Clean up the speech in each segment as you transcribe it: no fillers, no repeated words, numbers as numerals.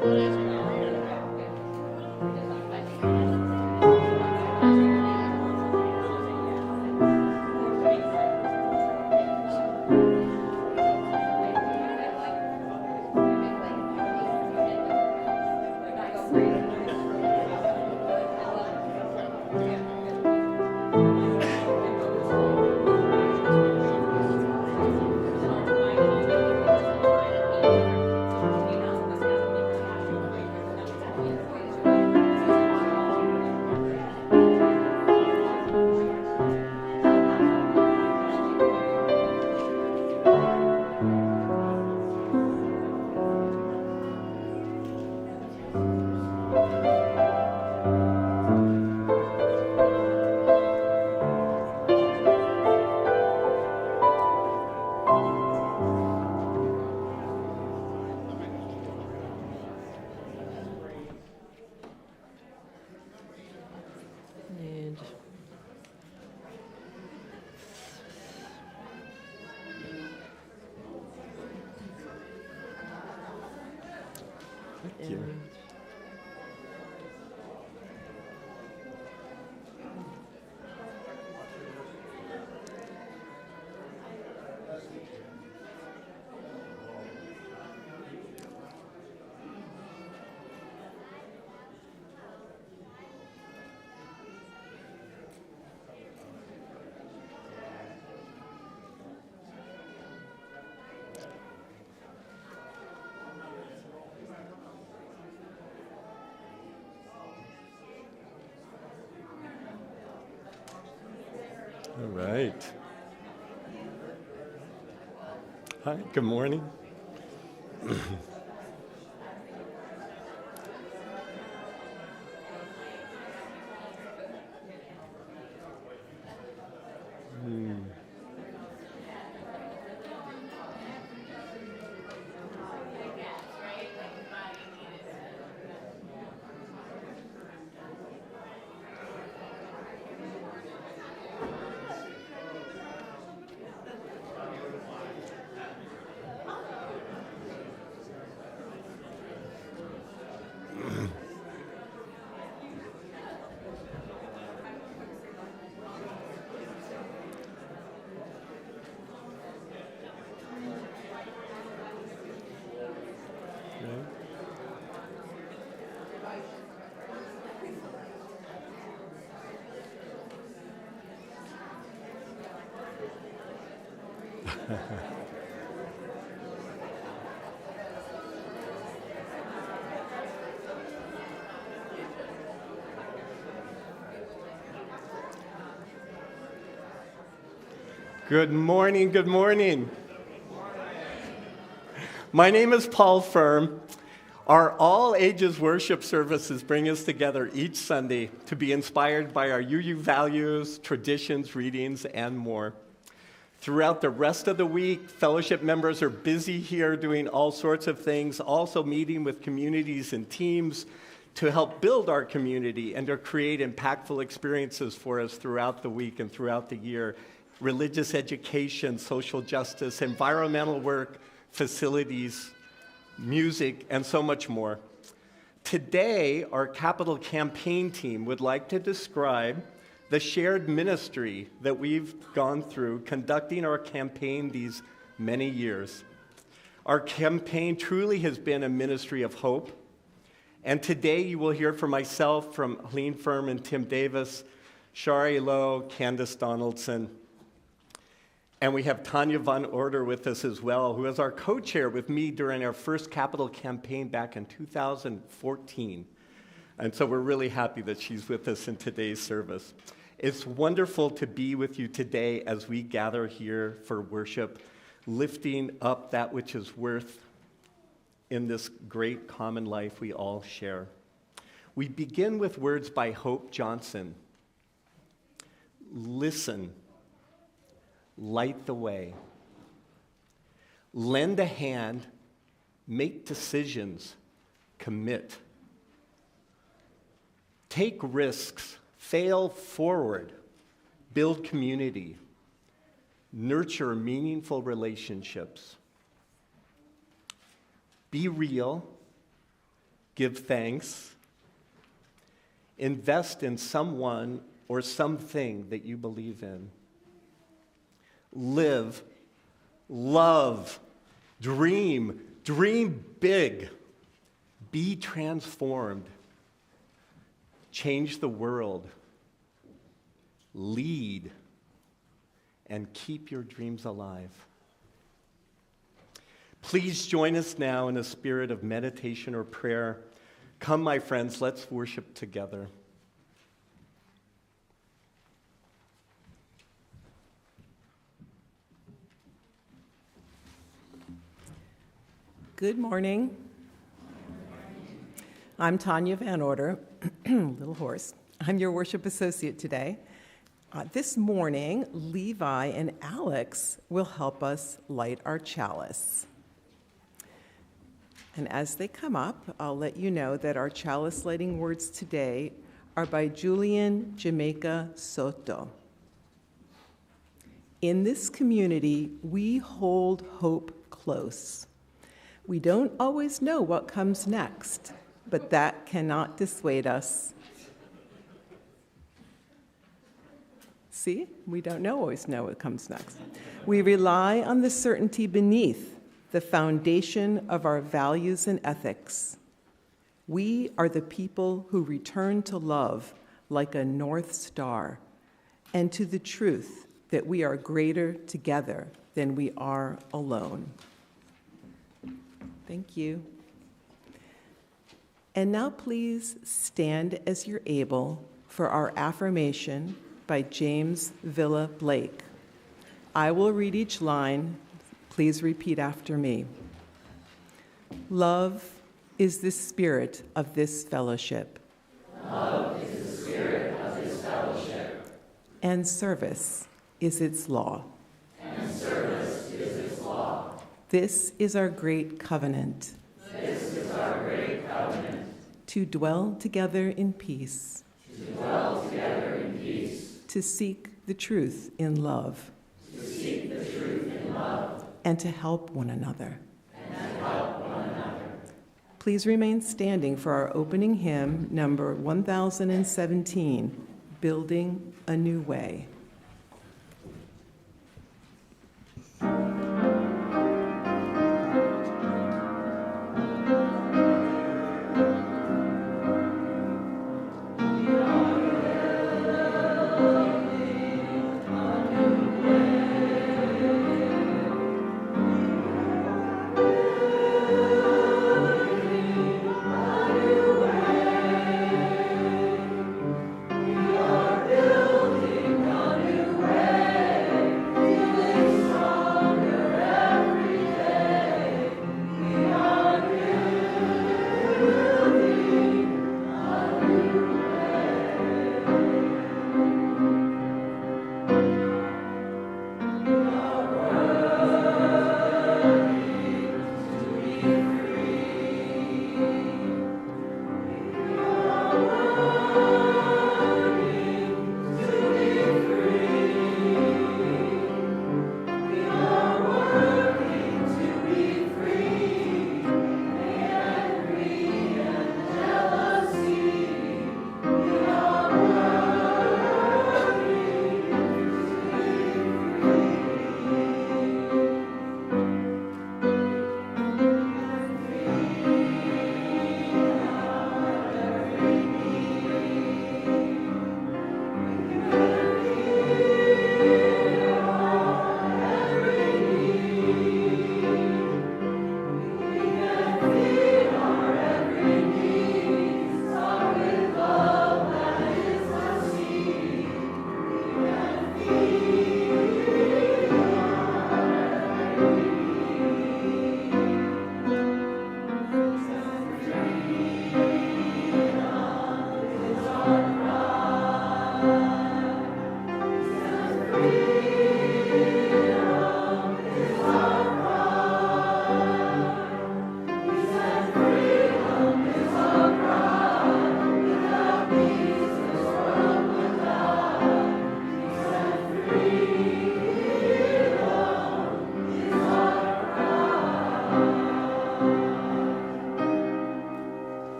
Thank you. All right. Hi, good morning. Good morning, good morning. My name is Paul Ferm. Our all-ages worship services bring us together each Sunday to be inspired by our UU values, traditions, readings, and more. Throughout the rest of the week, fellowship members are busy here doing all sorts of things, also meeting with communities and teams to help build our community and to create impactful experiences for us throughout the week and throughout the year. Religious education, social justice, environmental work, facilities, music, and so much more. Today, our capital campaign team would like to describe the shared ministry that we've gone through conducting our campaign these many years. Our campaign truly has been a ministry of hope. And today you will hear from myself, from Helene Ferm and Tim Davis, Shari, Candice, Donaldson. And we have Tanya Von Order with us as well, who was our co-chair with me during our first capital campaign back in 2014. And so we're really happy that she's with us in today's service. It's wonderful to be with you today as we gather here for worship, lifting up that which is worth in this great common life we all share. We begin with words by Hope Johnson. Listen. Light the way. Lend a hand, make decisions, commit. Take risks, fail forward, build community, nurture meaningful relationships. Be real, give thanks, invest in someone or something that you believe in. Live, love, dream big, be transformed, change the world, lead, and keep your dreams alive. Please join us now in a spirit of meditation or prayer. Come, my friends, let's worship together. Good morning. I'm Tanya Van Order, little horse. I'm your worship associate today. This morning, Levi and Alex will help us light our chalice. And as they come up, I'll let you know that our chalice lighting words today are by Julian Jamaica Soto. In this community, we hold hope close. We don't always know what comes next, but that cannot dissuade us. See, we don't always know what comes next. We rely on the certainty beneath, the foundation of our values and ethics. We are the people who return to love like a north star, and to the truth that we are greater together than we are alone. Thank you. And now please stand as you're able for our affirmation by James Villa Blake. I will read each line. Please repeat after me. Love is the spirit of this fellowship. Love is the spirit of this fellowship. And service is its law. And service is its law. This is our great covenant. This is our great covenant. To dwell together in peace. To dwell together in peace. To seek the truth in love. To seek the truth in love. And to help one another. And to help one another. Please remain standing for our opening hymn, number 1017, Building a New Way. We are building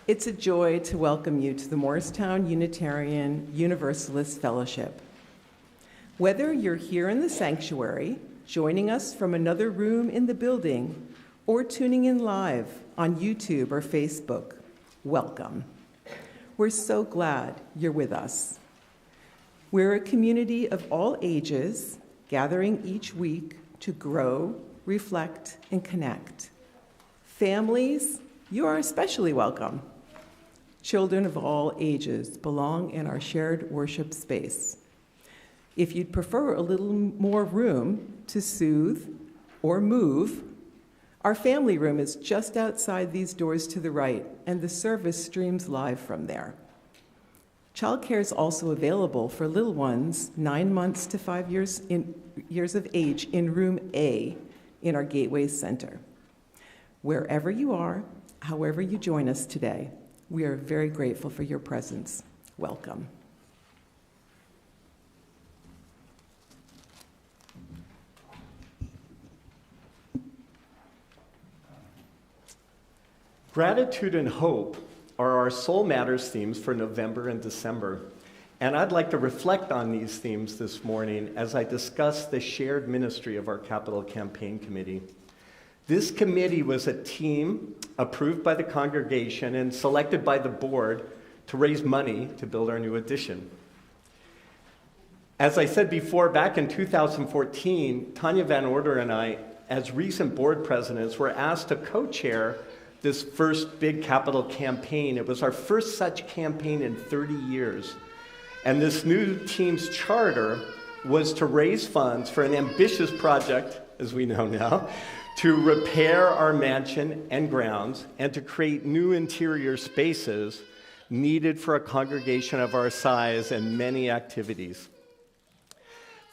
It's a joy to welcome you to the Morristown Unitarian Universalist Fellowship. Whether you're here in the sanctuary, joining us from another room in the building, or tuning in live on YouTube or Facebook, welcome. We're so glad you're with us. We're a community of all ages, gathering each week to grow, reflect, and connect. Families, you are especially welcome. Children of all ages belong in our shared worship space. If you'd prefer a little more room to soothe or move, our family room is just outside these doors to the right, and the service streams live from there. Childcare is also available for little ones 9 months to 5 years of age in room A in our Gateway Center. Wherever you are, however you join us today, we are very grateful for your presence. Welcome. Gratitude and hope are our Soul Matters themes for November and December. And I'd like to reflect on these themes this morning as I discuss the shared ministry of our Capital Campaign Committee. This committee was a team approved by the congregation and selected by the board to raise money to build our new addition. As I said before, back in 2014, Tanya Van Order and I, as recent board presidents, were asked to co-chair this first big capital campaign. It was our first such campaign in 30 years. And this new team's charter was to raise funds for an ambitious project, as we know now, to repair our mansion and grounds and to create new interior spaces needed for a congregation of our size and many activities.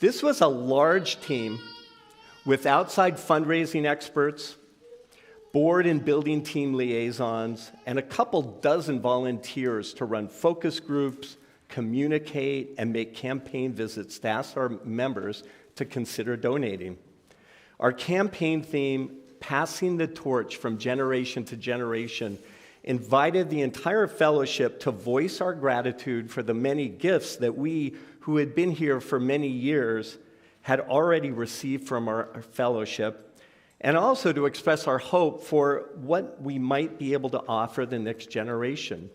This was a large team with outside fundraising experts, board and building team liaisons, and a couple dozen volunteers to run focus groups, communicate, and make campaign visits to ask our members to consider donating. Our campaign theme, Passing the Torch from Generation to Generation, invited the entire fellowship to voice our gratitude for the many gifts that we, who had been here for many years, had already received from our fellowship, and also to express our hope for what we might be able to offer the next generation.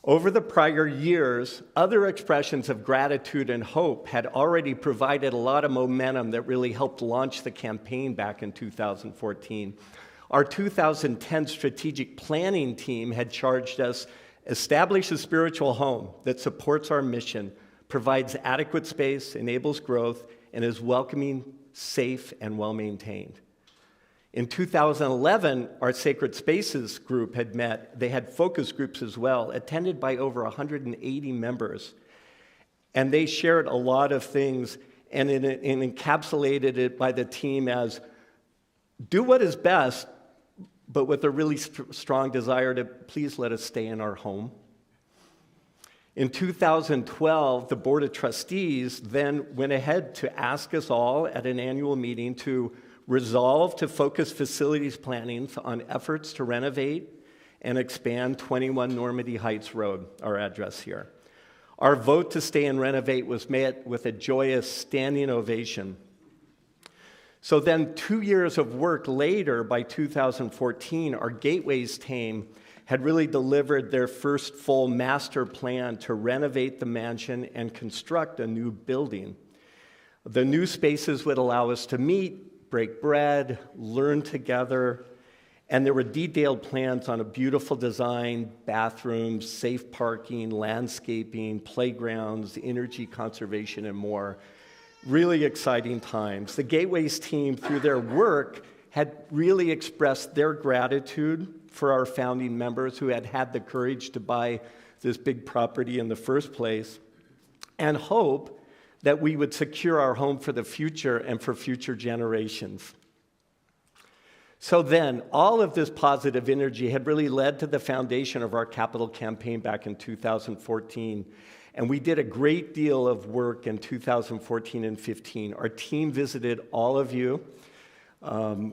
Over the prior years, other expressions of gratitude and hope had already provided a lot of momentum that really helped launch the campaign back in 2014. Our 2010 strategic planning team had charged us, establish a spiritual home that supports our mission, provides adequate space, enables growth, and is welcoming, safe, and well-maintained. In 2011, our Sacred Spaces group had met. They had focus groups as well, attended by over 180 members. And they shared a lot of things and encapsulated it by the team as do what is best, but with a really strong desire to please let us stay in our home. In 2012, the Board of Trustees then went ahead to ask us all at an annual meeting to resolve to focus facilities planning on efforts to renovate and expand 21 Normandy Heights Road, our address here. Our vote to stay and renovate was met with a joyous standing ovation. So then 2 years of work later, by 2014, our Gateways team had really delivered their first full master plan to renovate the mansion and construct a new building. The new spaces would allow us to meet, break bread, learn together, and there were detailed plans on a beautiful design, bathrooms, safe parking, landscaping, playgrounds, energy conservation, and more. Really exciting times. The Gateways team, through their work, had really expressed their gratitude for our founding members who had had the courage to buy this big property in the first place, and hope that we would secure our home for the future and for future generations. So then, all of this positive energy had really led to the foundation of our capital campaign back in 2014. And we did a great deal of work in 2014 and 15. Our team visited all of you.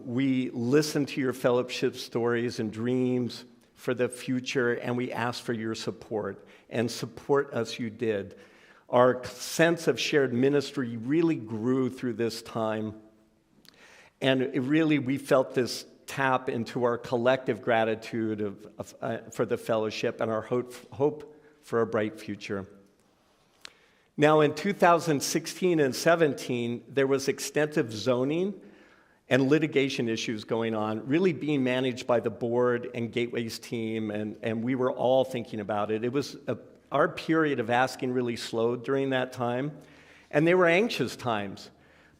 We listened to your fellowship stories and dreams, for the future, and we ask for your support. And support us you did. Our sense of shared ministry really grew through this time. And we felt this tap into our collective gratitude for the fellowship and our hope for a bright future. Now, in 2016 and 17, there was extensive zoning and litigation issues going on, really being managed by the board and Gateway's team, and we were all thinking about it. It was our period of asking really slowed during that time, and they were anxious times.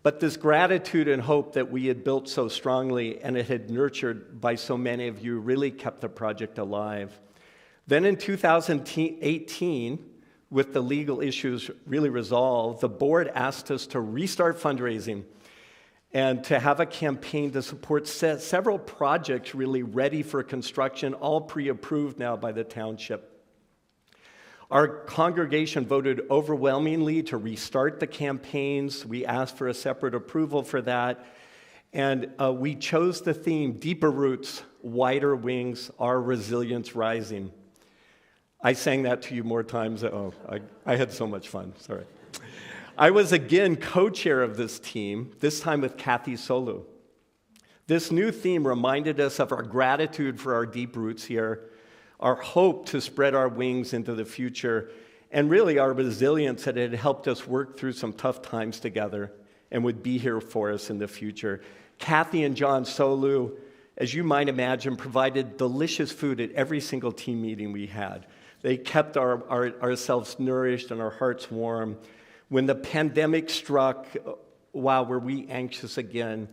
But this gratitude and hope that we had built so strongly and it had nurtured by so many of you really kept the project alive. Then in 2018, with the legal issues really resolved, the board asked us to restart fundraising and to have a campaign to support several projects really ready for construction, all pre-approved now by the township. Our congregation voted overwhelmingly to restart the campaigns. We asked for a separate approval for that. And we chose the theme, Deeper Roots, Wider Wings, Our Resilience Rising. I sang that to you more times. I had so much fun, sorry. I was again co-chair of this team, this time with Kathy Solu. This new theme reminded us of our gratitude for our deep roots here, our hope to spread our wings into the future, and really our resilience that had helped us work through some tough times together and would be here for us in the future. Kathy and John Solu, as you might imagine, provided delicious food at every single team meeting we had. They kept ourselves nourished and our hearts warm. When the pandemic struck, wow, were we anxious again.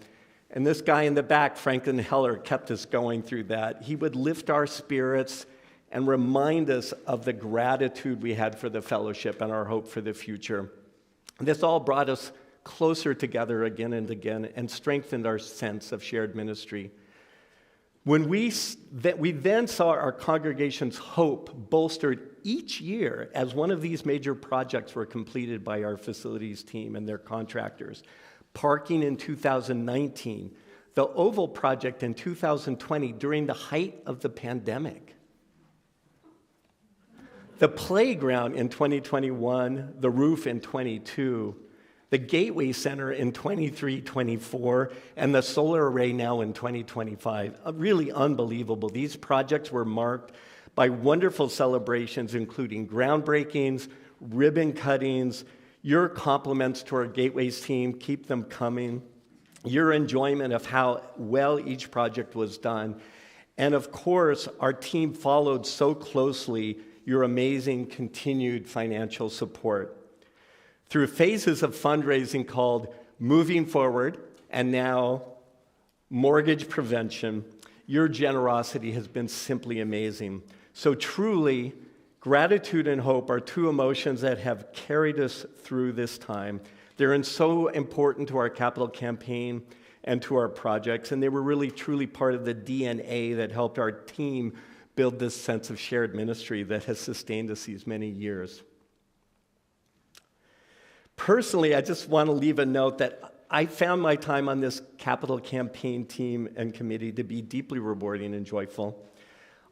And this guy in the back, Franklin Heller, kept us going through that. He would lift our spirits and remind us of the gratitude we had for the fellowship and our hope for the future. This all brought us closer together again and again and strengthened our sense of shared ministry. When we then saw our congregation's hope bolstered each year as one of these major projects were completed by our facilities team and their contractors. Parking in 2019, the Oval project in 2020 during the height of the pandemic. The playground in 2021, the roof in 22, the Gateway Center in 23-24, and the solar array now in 2025. Really unbelievable. These projects were marked by wonderful celebrations, including groundbreakings, ribbon cuttings, your compliments to our Gateways team, keep them coming, your enjoyment of how well each project was done, and of course, our team followed so closely your amazing continued financial support. Through phases of fundraising called Moving Forward and now Mortgage Prevention, your generosity has been simply amazing. So truly, gratitude and hope are two emotions that have carried us through this time. They're so important to our capital campaign and to our projects, and they were really truly part of the DNA that helped our team build this sense of shared ministry that has sustained us these many years. Personally, I just want to leave a note that I found my time on this capital campaign team and committee to be deeply rewarding and joyful.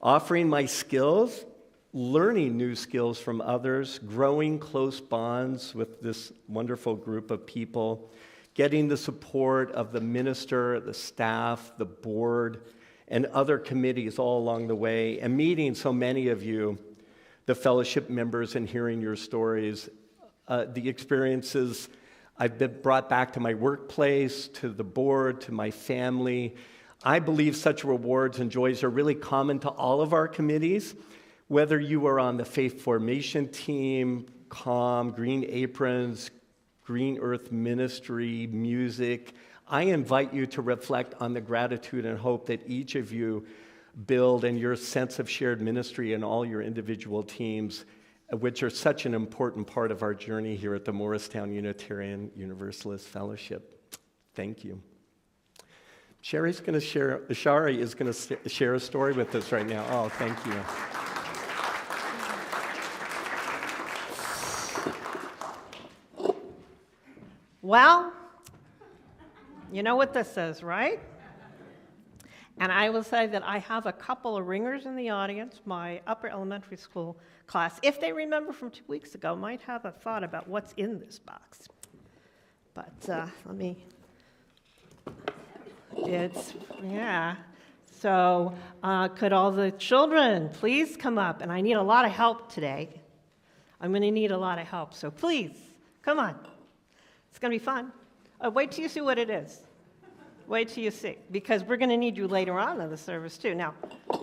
Offering my skills, learning new skills from others, growing close bonds with this wonderful group of people, getting the support of the minister, the staff, the board, and other committees all along the way, and meeting so many of you, the fellowship members, and hearing your stories. The experiences I've been brought back to my workplace, to the board, to my family. I believe such rewards and joys are really common to all of our committees, whether you are on the faith formation team, COM, Green Aprons, Green Earth Ministry, music. I invite you to reflect on the gratitude and hope that each of you build and your sense of shared ministry in all your individual teams, which are such an important part of our journey here at the Morristown Unitarian Universalist Fellowship. Thank you. Shari is going to share a story with us right now. Oh, thank you. Well, you know what this is, right? And I will say that I have a couple of ringers in the audience. My upper elementary school class, if they remember from 2 weeks ago, might have a thought about what's in this box. But let me, yeah. So could all the children please come up? And I need a lot of help today. I'm going to need a lot of help. So please, come on. It's going to be fun. Wait till you see what it is. Wait till you see, because we're going to need you later on in the service, too. Now,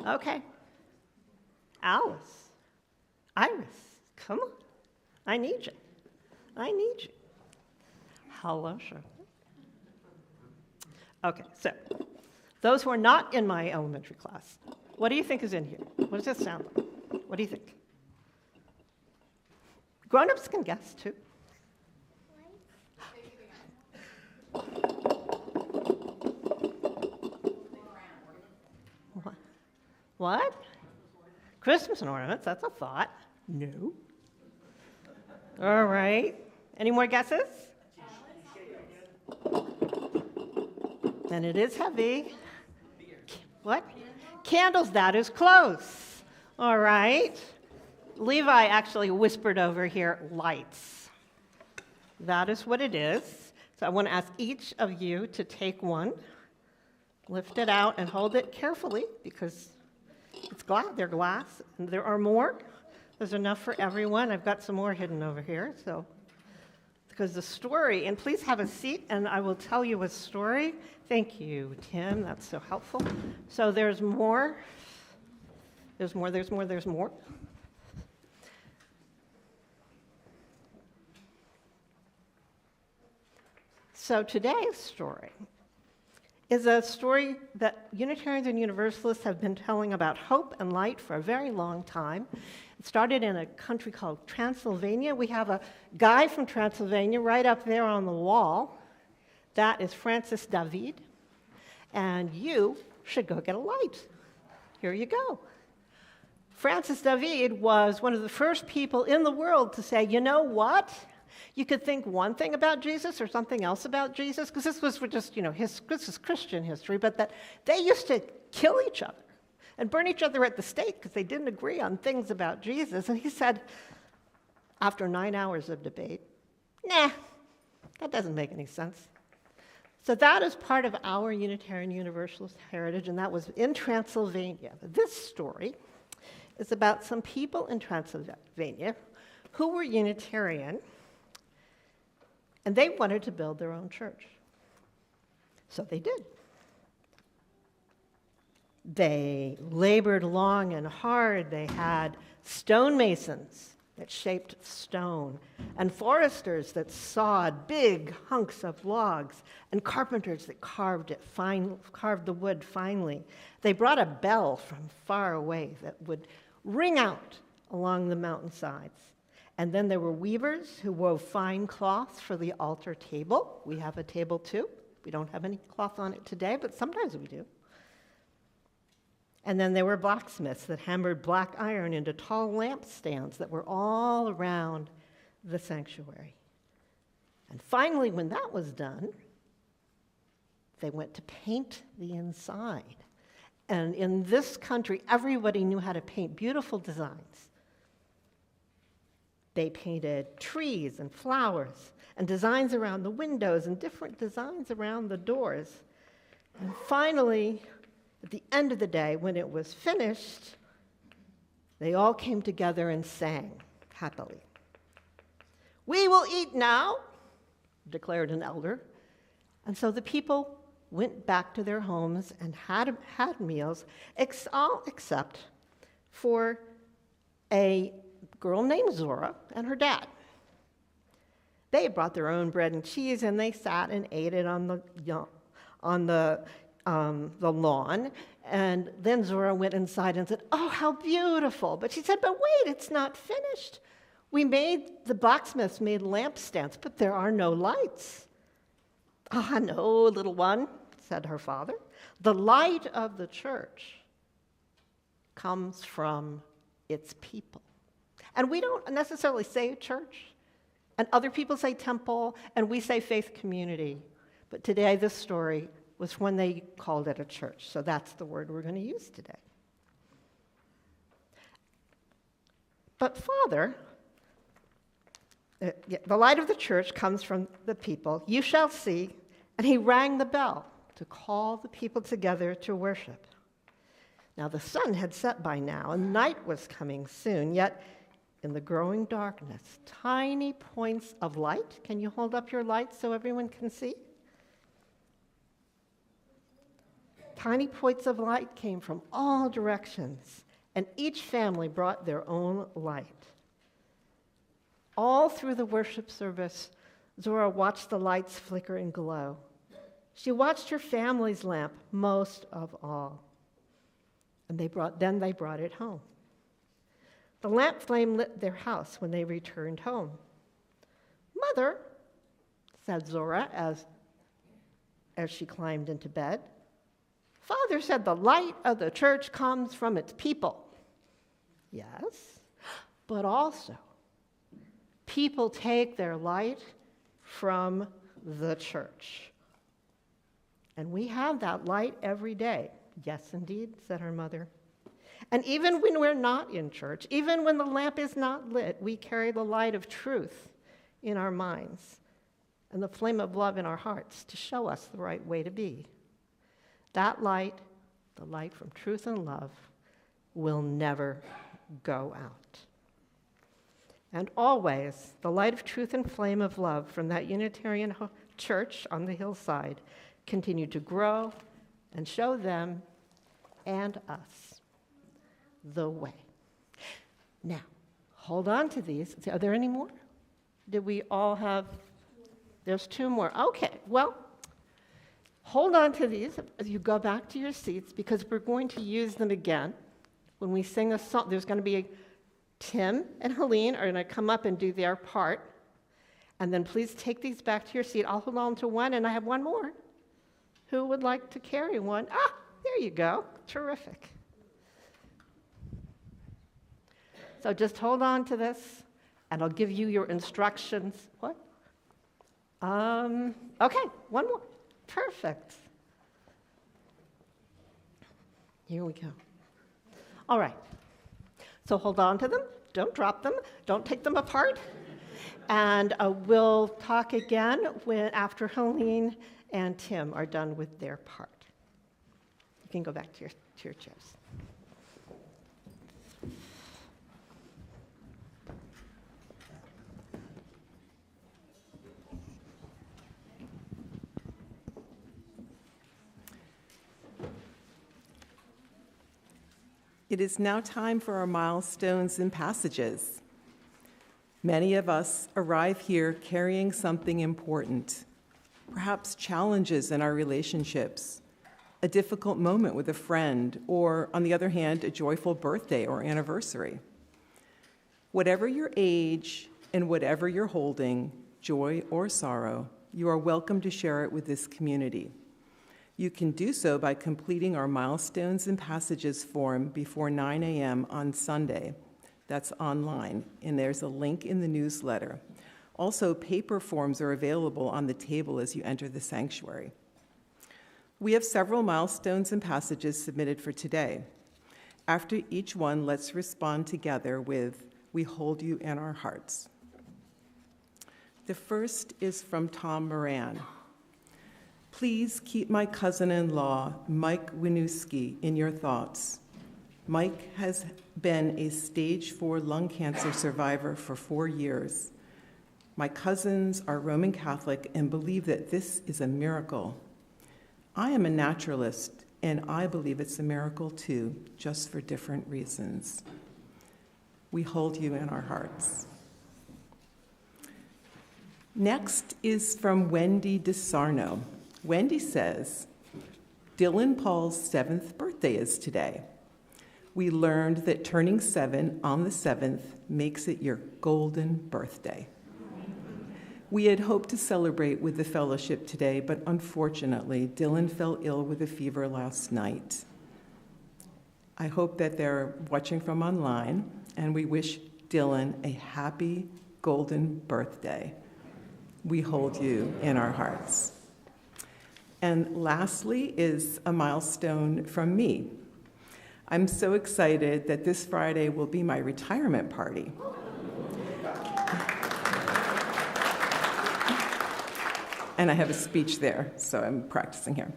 okay. Alice, Iris, come on. I need you. I need you. Hello, Shari. Okay, so those who are not in my elementary class, what do you think is in here? What does this sound like? What do you think? Grown-ups can guess, too. What? Christmas ornaments, that's a thought. No. All right. Any more guesses? And it is heavy. What? Candles, that is close. All right. Levi actually whispered over here, lights. That is what it is. So I want to ask each of you to take one, lift it out, and hold it carefully because it's glass. They're glass. And there are more. There's enough for everyone. I've got some more hidden over here. So, because the story, and please have a seat, and I will tell you a story. Thank you, Tim. That's so helpful. So there's more. There's more. There's more. There's more. So today's story is a story that Unitarians and Universalists have been telling about hope and light for a very long time. It started in a country called Transylvania. We have a guy from Transylvania right up there on the wall. That is Francis David. And you should go get a light. Here you go. Francis David was one of the first people in the world to say, you know what? You could think one thing about Jesus or something else about Jesus, because this was just, this is Christian history, but that they used to kill each other and burn each other at the stake because they didn't agree on things about Jesus. And he said, after 9 hours of debate, nah, that doesn't make any sense. So that is part of our Unitarian Universalist heritage, and that was in Transylvania. This story is about some people in Transylvania who were Unitarian, and they wanted to build their own church. So they did. They labored long and hard. They had stonemasons that shaped stone, and foresters that sawed big hunks of logs, and carpenters that carved the wood finely. They brought a bell from far away that would ring out along the mountainsides. And then there were weavers who wove fine cloths for the altar table. We have a table too. We don't have any cloth on it today, but sometimes we do. And then there were blacksmiths that hammered black iron into tall lampstands that were all around the sanctuary. And finally, when that was done, they went to paint the inside. And in this country, everybody knew how to paint beautiful designs. They painted trees and flowers and designs around the windows and different designs around the doors. And finally, at the end of the day, when it was finished, they all came together and sang happily. "We will eat now," declared an elder. And so the people went back to their homes and had meals, all except for a girl named Zora and her dad. They brought their own bread and cheese, and they sat and ate it on the lawn. And then Zora went inside and said, "Oh, how beautiful!" But she said, "But wait, it's not finished. The blacksmiths made lampstands, but there are no lights." "Ah, no, little one," said her father. "The light of the church comes from its people." And we don't necessarily say church, and other people say temple, and we say faith community. But today, this story was when they called it a church. So that's the word we're going to use today. But Father, the light of the church comes from the people. You shall see. And he rang the bell to call the people together to worship. Now the sun had set by now, and night was coming soon, yet in the growing darkness, tiny points of light. Can you hold up your light so everyone can see? Tiny points of light came from all directions, and each family brought their own light. All through the worship service, Zora watched the lights flicker and glow. She watched her family's lamp most of all. And then they brought it home. The lamp flame lit their house when they returned home. Mother, said Zora as she climbed into bed, Father said the light of the church comes from its people. Yes, but also people take their light from the church. And we have that light every day. Yes, indeed, said her mother. And even when we're not in church, even when the lamp is not lit, we carry the light of truth in our minds and the flame of love in our hearts to show us the right way to be. That light, the light from truth and love, will never go out. And always, the light of truth and flame of love from that Unitarian church on the hillside continue to grow and show them and us the way. Now, hold on to these. Are there any more? Did we all have? There's two more. Okay, well, hold on to these as you go back to your seats because we're going to use them again. When we sing a song, there's going to be Tim and Helene are going to come up and do their part. And then please take these back to your seat. I'll hold on to one, and I have one more. Who would like to carry one? Ah, there you go. Terrific. So just hold on to this, and I'll give you your instructions. What? Okay, one more. Perfect. Here we go. All right. So hold on to them. Don't drop them. Don't take them apart. And we'll talk again after Helene and Tim are done with their part. You can go back to your chairs. It is now time for our milestones and passages. Many of us arrive here carrying something important, perhaps challenges in our relationships, a difficult moment with a friend, or, on the other hand, a joyful birthday or anniversary. Whatever your age and whatever you're holding, joy or sorrow, you are welcome to share it with this community. You can do so by completing our milestones and passages form before 9 a.m. on Sunday. That's online, and there's a link in the newsletter. Also, paper forms are available on the table as you enter the sanctuary. We have several milestones and passages submitted for today. After each one, let's respond together with, "We hold you in our hearts." The first is from Tom Moran. Please keep my cousin-in-law, Mike Winooski, in your thoughts. Mike has been a stage 4 lung cancer survivor for 4 years. My cousins are Roman Catholic and believe that this is a miracle. I am a naturalist, and I believe it's a miracle too, just for different reasons. We hold you in our hearts. Next is from Wendy DeSarno. Wendy says, Dylan Paul's 7th birthday is today. We learned that turning 7 on the 7th makes it your golden birthday. We had hoped to celebrate with the fellowship today, but unfortunately, Dylan fell ill with a fever last night. I hope that they're watching from online, and we wish Dylan a happy golden birthday. We hold you in our hearts. And lastly is a milestone from me. I'm so excited that this Friday will be my retirement party. And I have a speech there, so I'm practicing here.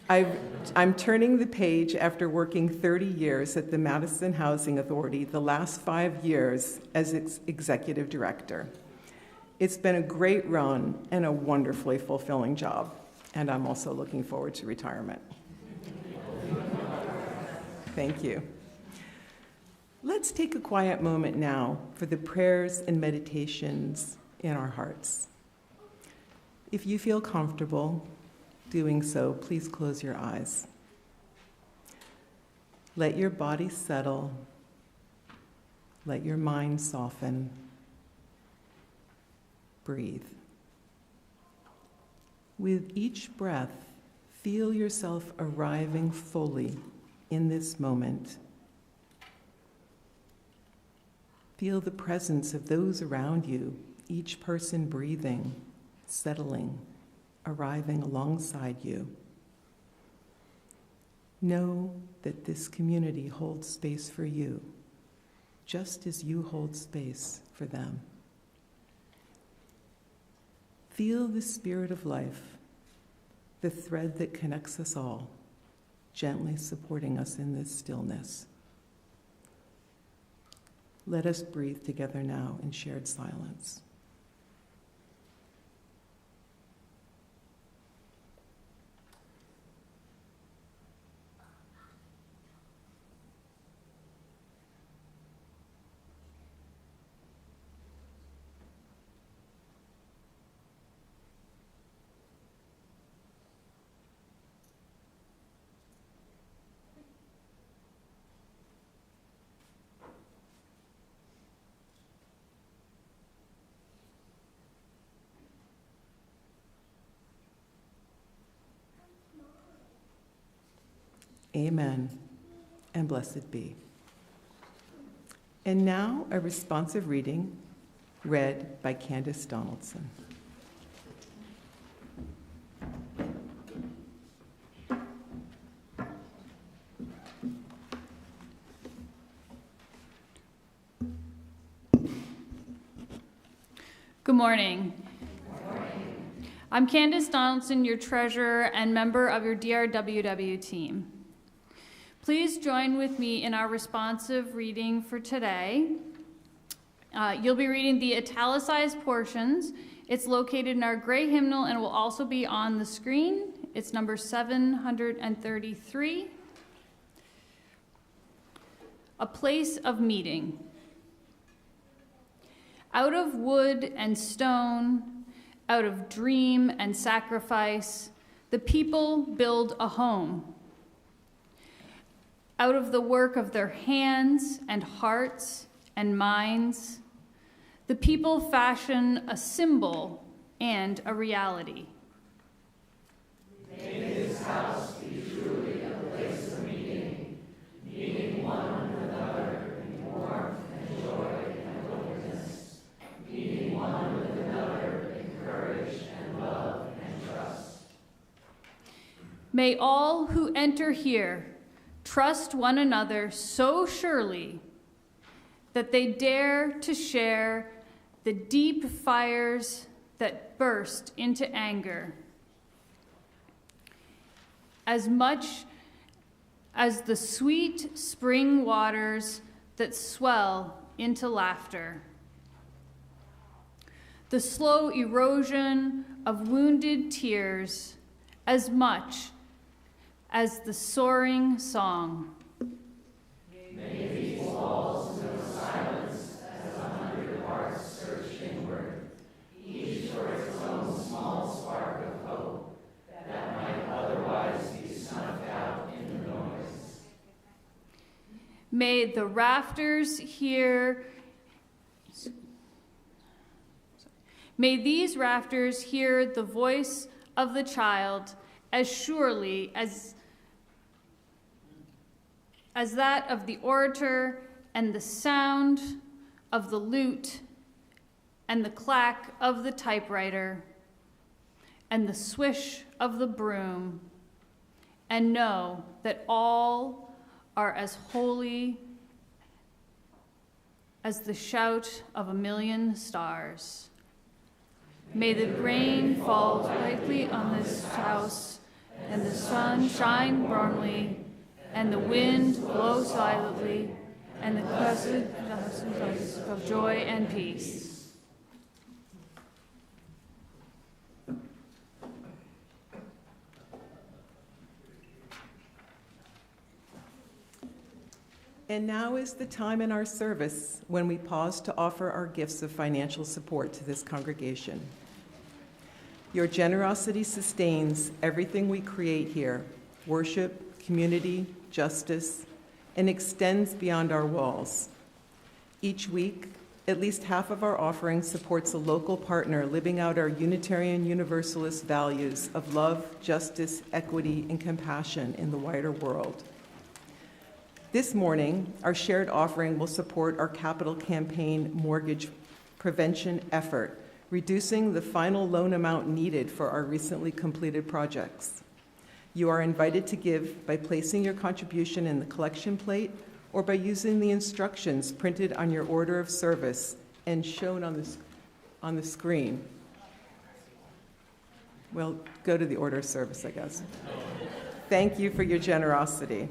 I'm turning the page after working 30 years at the Madison Housing Authority, the last 5 years as its executive director. It's been a great run and a wonderfully fulfilling job, and I'm also looking forward to retirement. Thank you. Let's take a quiet moment now for the prayers and meditations in our hearts. If you feel comfortable doing so, please close your eyes. Let your body settle. Let your mind soften. Breathe. With each breath, feel yourself arriving fully in this moment. Feel the presence of those around you, each person breathing, settling, arriving alongside you. Know that this community holds space for you, just as you hold space for them. Feel the spirit of life, the thread that connects us all, gently supporting us in this stillness. Let us breathe together now in shared silence. Amen, and blessed be. And now a responsive reading read by Candice Donaldson. Good morning. I'm Candice Donaldson, your treasurer and member of your DRWW team. Please join with me in our responsive reading for today. You'll be reading the italicized portions. It's located in our gray hymnal and will also be on the screen. It's number 733. A place of meeting. Out of wood and stone, out of dream and sacrifice, the people build a home. Out of the work of their hands and hearts and minds, the people fashion a symbol and a reality. May this house be truly a place of meeting, meeting one with another in warmth and joy and openness, meeting one with another in courage and love and trust. May all who enter here trust one another so surely that they dare to share the deep fires that burst into anger, as much as the sweet spring waters that swell into laughter. The slow erosion of wounded tears, as much as the soaring song. May these walls know silence as 100 hearts search inward, each for its own small spark of hope that might otherwise be snuffed out in the noise. May the rafters hear. May these rafters hear the voice of the child as surely as that of the orator, and the sound of the lute and the clack of the typewriter, and the swish of the broom, and know that all are as holy as the shout of a million stars. May the rain fall brightly on this house, and the sun shine warmly, and the wind blow silently, and the blessed of joy and peace. And now is the time in our service when we pause to offer our gifts of financial support to this congregation. Your generosity sustains everything we create here: worship, community, justice, and extends beyond our walls. Each week, at least half of our offering supports a local partner living out our Unitarian Universalist values of love, justice, equity, and compassion in the wider world. This morning, our shared offering will support our capital campaign mortgage prevention effort, reducing the final loan amount needed for our recently completed projects. You are invited to give by placing your contribution in the collection plate or by using the instructions printed on your order of service and shown on the screen. Well, go to the order of service, I guess. Thank you for your generosity.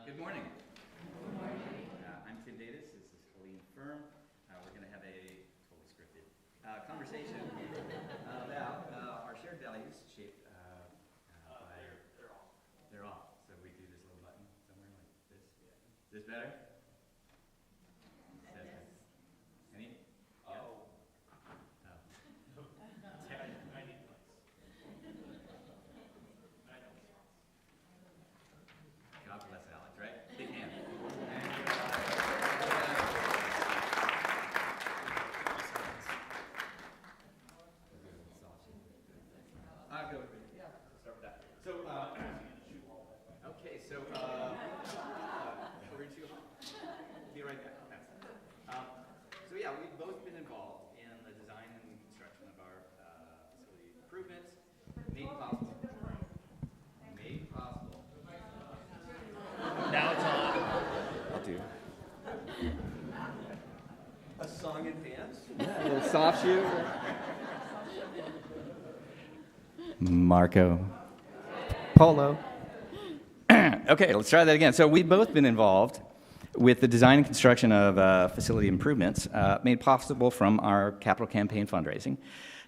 Good morning. I'm Candice. This is Helene Ferm. We're going to have a totally scripted conversation about our shared values shaped by... They're off. So we do this little button somewhere like this. Is this better? Any? Yeah? Oh. God bless Alex, right? Big hand. Go with me. Yeah, start with that. So, okay, so, we're too hot. Be right back. So yeah, we've both been involved in the design and construction of our facility improvements, made possible. Now it's on. I'll do. A song and dance? Yeah, a little soft shoe. Marco. Polo. Okay, let's try that again. So we've both been involved with the design and construction of facility improvements made possible from our capital campaign fundraising.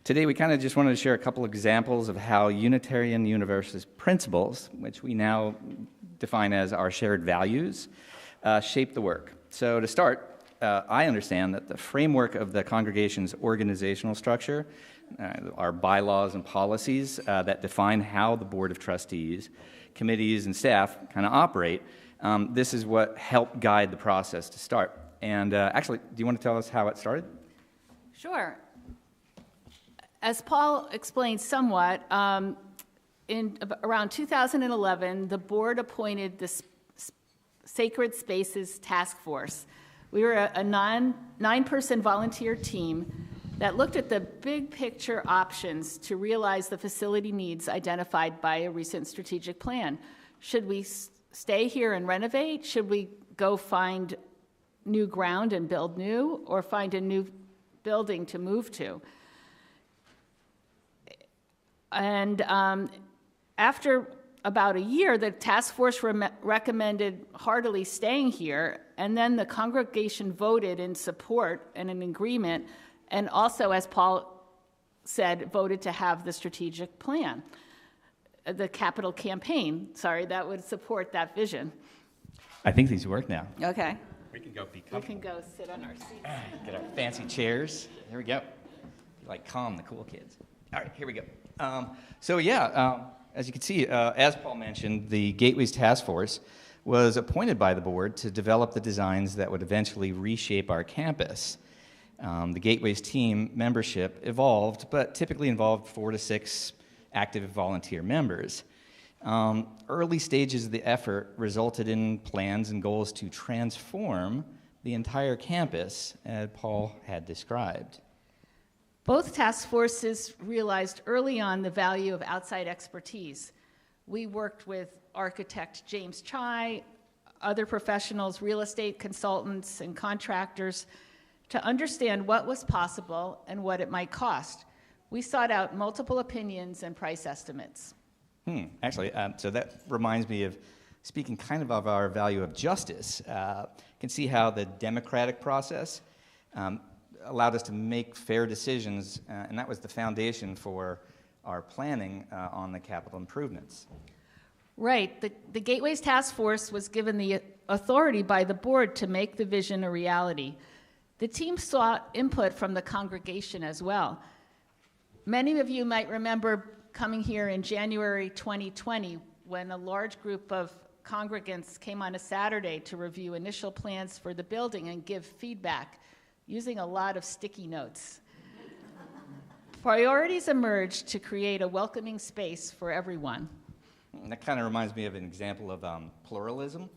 Today, we kind of just wanted to share a couple examples of how Unitarian Universalist principles, which we now define as our shared values, shape the work. So to start, I understand that the framework of the congregation's organizational structure, our bylaws and policies that define how the Board of Trustees, committees, and staff kind of operate, this is what helped guide the process to start. And actually, do you want to tell us how it started? Sure. As Paul explained somewhat, in around 2011, the board appointed the Sacred Spaces Task Force. We were a nine-person volunteer team that looked at the big picture options to realize the facility needs identified by a recent strategic plan. Should we stay here and renovate? Should we go find new ground and build new, or find a new building to move to? And after about a year, the task force recommended heartily staying here, and then the congregation voted in support and in agreement, and also, as Paul said, voted to have the strategic plan, the capital campaign, that would support that vision. I think these work now. Okay. We can go be We can go sit on our seats. Get our fancy chairs. Here we go. Like calm the cool kids. All right, here we go. As you can see, as Paul mentioned, the Gateways Task Force was appointed by the board to develop the designs that would eventually reshape our campus. The Gateways team membership evolved, but typically involved 4 to 6 active volunteer members. Early stages of the effort resulted in plans and goals to transform the entire campus, as Paul had described. Both task forces realized early on the value of outside expertise. We worked with architect James Chai, other professionals, real estate consultants, and contractors to understand what was possible and what it might cost. We sought out multiple opinions and price estimates. Actually, so that reminds me of speaking kind of our value of justice. You can see how the democratic process allowed us to make fair decisions, and that was the foundation for our planning on the capital improvements. Right. The Gateways Task Force was given the authority by the board to make the vision a reality. The team sought input from the congregation as well. Many of you might remember coming here in January 2020 when a large group of congregants came on a Saturday to review initial plans for the building and give feedback, using a lot of sticky notes. Priorities emerged to create a welcoming space for everyone. And that kind of reminds me of an example of pluralism,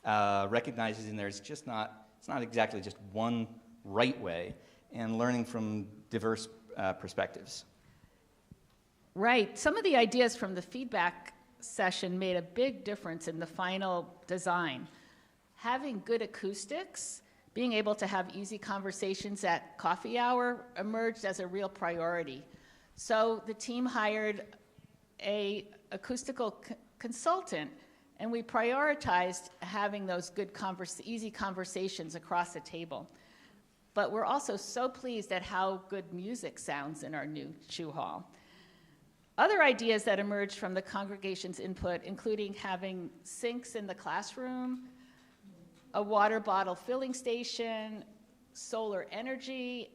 recognizing it's not exactly just one right way, and learning from diverse perspectives. Right. Some of the ideas from the feedback session made a big difference in the final design. Having good acoustics, being able to have easy conversations at coffee hour emerged as a real priority. So the team hired an acoustical consultant, and we prioritized having those good easy conversations across the table. But we're also so pleased at how good music sounds in our new Chew Hall. Other ideas that emerged from the congregation's input, including having sinks in the classroom, a water bottle filling station, solar energy,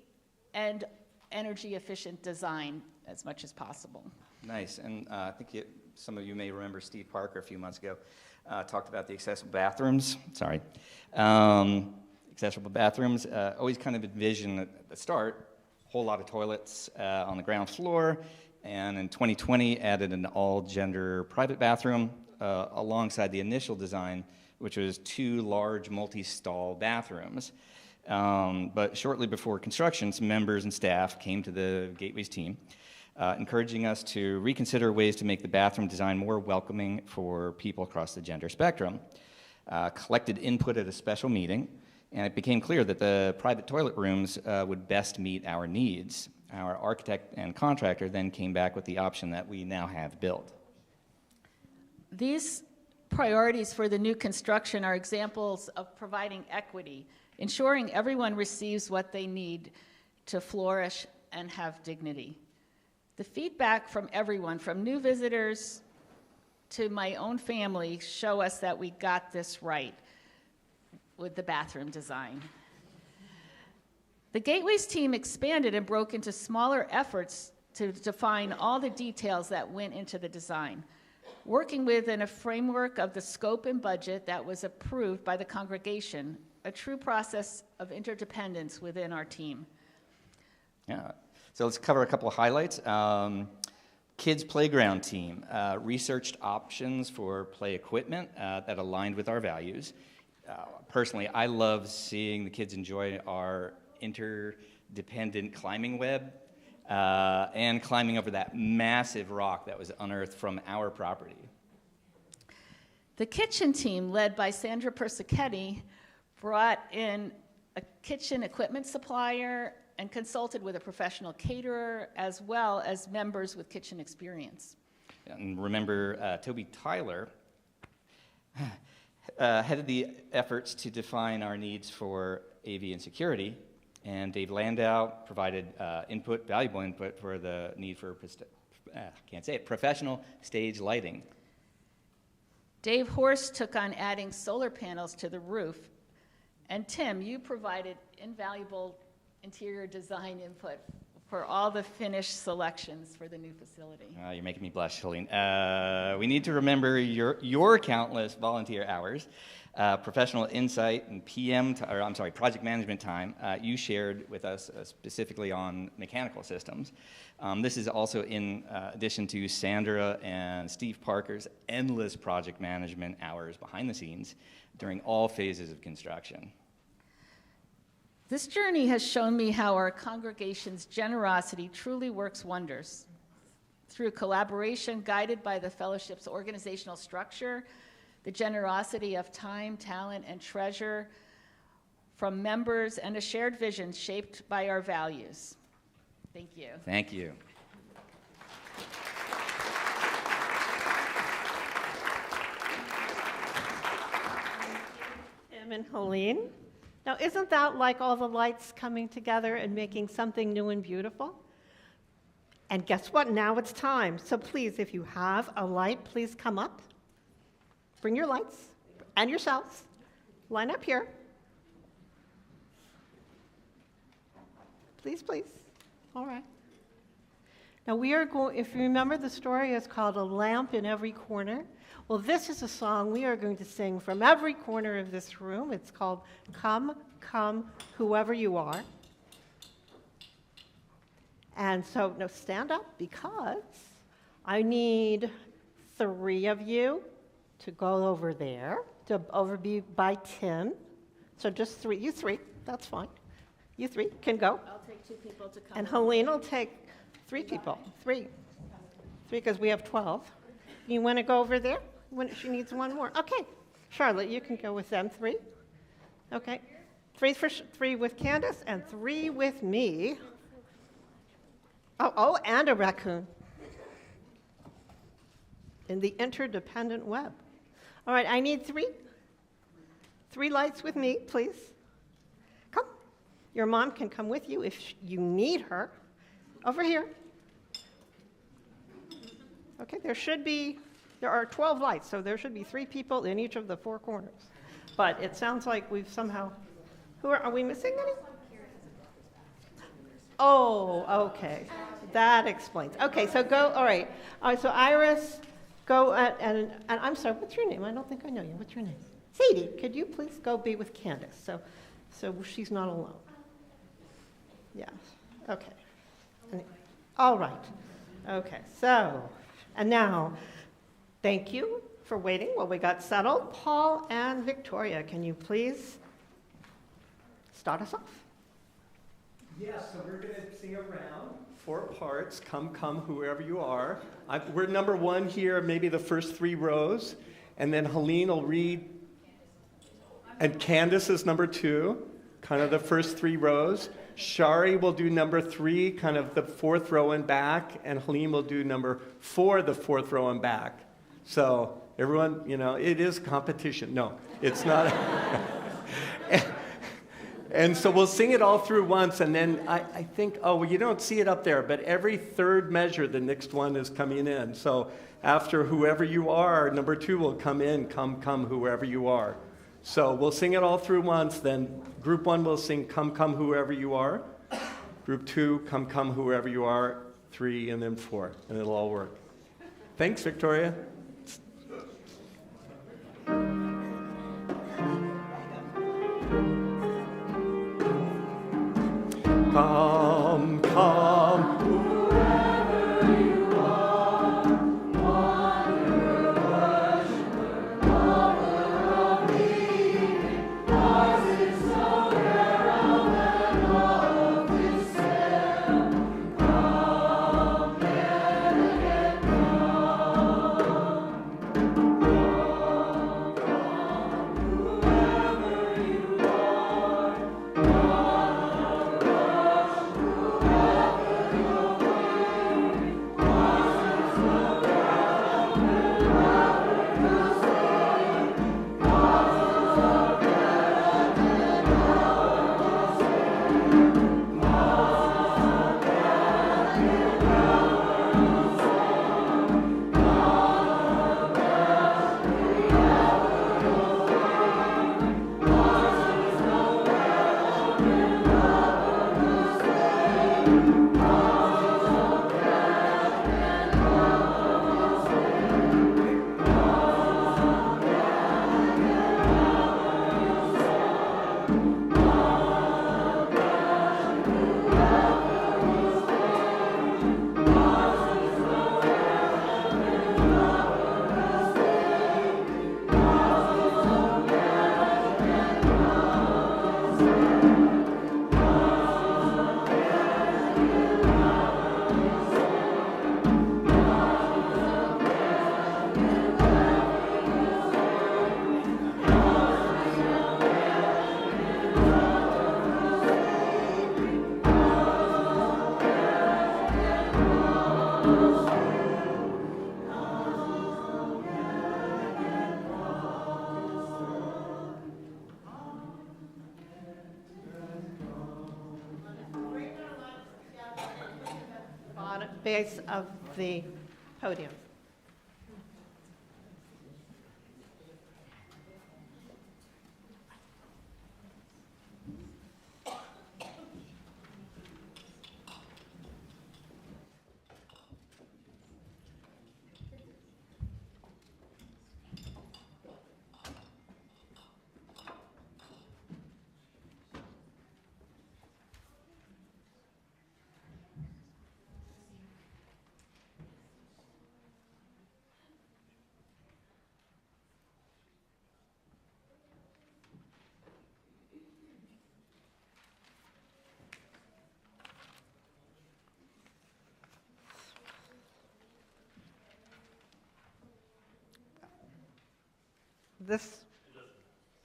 and energy-efficient design as much as possible. Nice, and I think some of you may remember Steve Parker a few months ago talked about the accessible bathrooms. Accessible bathrooms. Always kind of envisioned at the start, a whole lot of toilets on the ground floor, and in 2020 added an all-gender private bathroom alongside the initial design, which was 2 large multi-stall bathrooms. But shortly before construction, some members and staff came to the Gateways team, encouraging us to reconsider ways to make the bathroom design more welcoming for people across the gender spectrum. Collected input at a special meeting, and it became clear that the private toilet rooms would best meet our needs. Our architect and contractor then came back with the option that we now have built. These priorities for the new construction are examples of providing equity, ensuring everyone receives what they need to flourish and have dignity. The feedback from everyone, from new visitors to my own family, show us that we got this right with the bathroom design. The Gateways team expanded and broke into smaller efforts to define all the details that went into the design, working within a framework of the scope and budget that was approved by the congregation, a true process of interdependence within our team. Yeah, so let's cover a couple of highlights. Kids Playground team researched options for play equipment that aligned with our values. Personally, I love seeing the kids enjoy our interdependent climbing web and climbing over that massive rock that was unearthed from our property. The kitchen team, led by Sandra Persichetti, brought in a kitchen equipment supplier and consulted with a professional caterer, as well as members with kitchen experience. And remember, Toby Tyler headed the efforts to define our needs for AV and security, and Dave Landau provided valuable input for the need for, professional stage lighting. Dave Horst took on adding solar panels to the roof, and Tim, you provided invaluable interior design input for all the finished selections for the new facility. You're making me blush, Helene. We need to remember your countless volunteer hours, professional insight, and project management time you shared with us specifically on mechanical systems. This is also in addition to Sandra and Steve Parker's endless project management hours behind the scenes during all phases of construction. This journey has shown me how our congregation's generosity truly works wonders. Through collaboration guided by the fellowship's organizational structure, the generosity of time, talent, and treasure from members, and a shared vision shaped by our values. Thank you. Thank you. Tim and Helene. Now, isn't that like all the lights coming together and making something new and beautiful? And guess what? Now it's time. So please, if you have a light, please come up. Bring your lights and yourselves. Line up here. Please, please. All right. Now we are going, if you remember, the story is called A Lamp in Every Corner. Well, this is a song we are going to sing from every corner of this room. It's called Come, Come, Whoever You Are. And so, now stand up, because I need 3 of you to go over there, to be by Tim. So just 3, you 3, that's fine. You 3 can go. I'll take 2 people to come. And Helene will take 3 people, 3, because we have 12. You want to go over there? She needs 1 more. Okay, Charlotte, you can go with them. 3. Okay, 3 with Candice and 3 with me. Oh, and a raccoon in the interdependent web. All right, I need 3 lights with me, please. Come. Your mom can come with you if you need her. Over here. Okay, there are 12 lights, so there should be 3 people in each of the 4 corners. But it sounds like we've somehow, are we missing any? Oh, okay. That explains. Okay, so go, all right. All right, so Iris, go, and I'm sorry, what's your name? I don't think I know you. What's your name? Sadie, could you please go be with Candice, so she's not alone. Yeah, okay. All right. Okay, so, and now, thank you for waiting while we got settled. Paul and Victoria, can you please start us off? Yes, so we're going to sing around 4 parts. Come, come, whoever you are. We're number 1 here, maybe the first 3 rows. And then Helene will read, and Candice is number 2, kind of the first 3 rows. Shari will do number 3, kind of the 4th row and back. And Helene will do number 4, the 4th row and back. So Everyone, it is competition. No, it's not. And so we'll sing it all through once, and then I think, you don't see it up there, but every third measure, the next one is coming in. So after whoever you are, number 2 will come in, come, whoever you are. So we'll sing it all through once, then group 1 will sing, come, whoever you are. Group 2, come, whoever you are. 3, and then 4, and it'll all work. Thanks, Victoria. Come, whoever you are, wanderer, worshiper, lover of leaving, ours is no herald and all of this hell. Come, then again, whoever you are, base of the podium.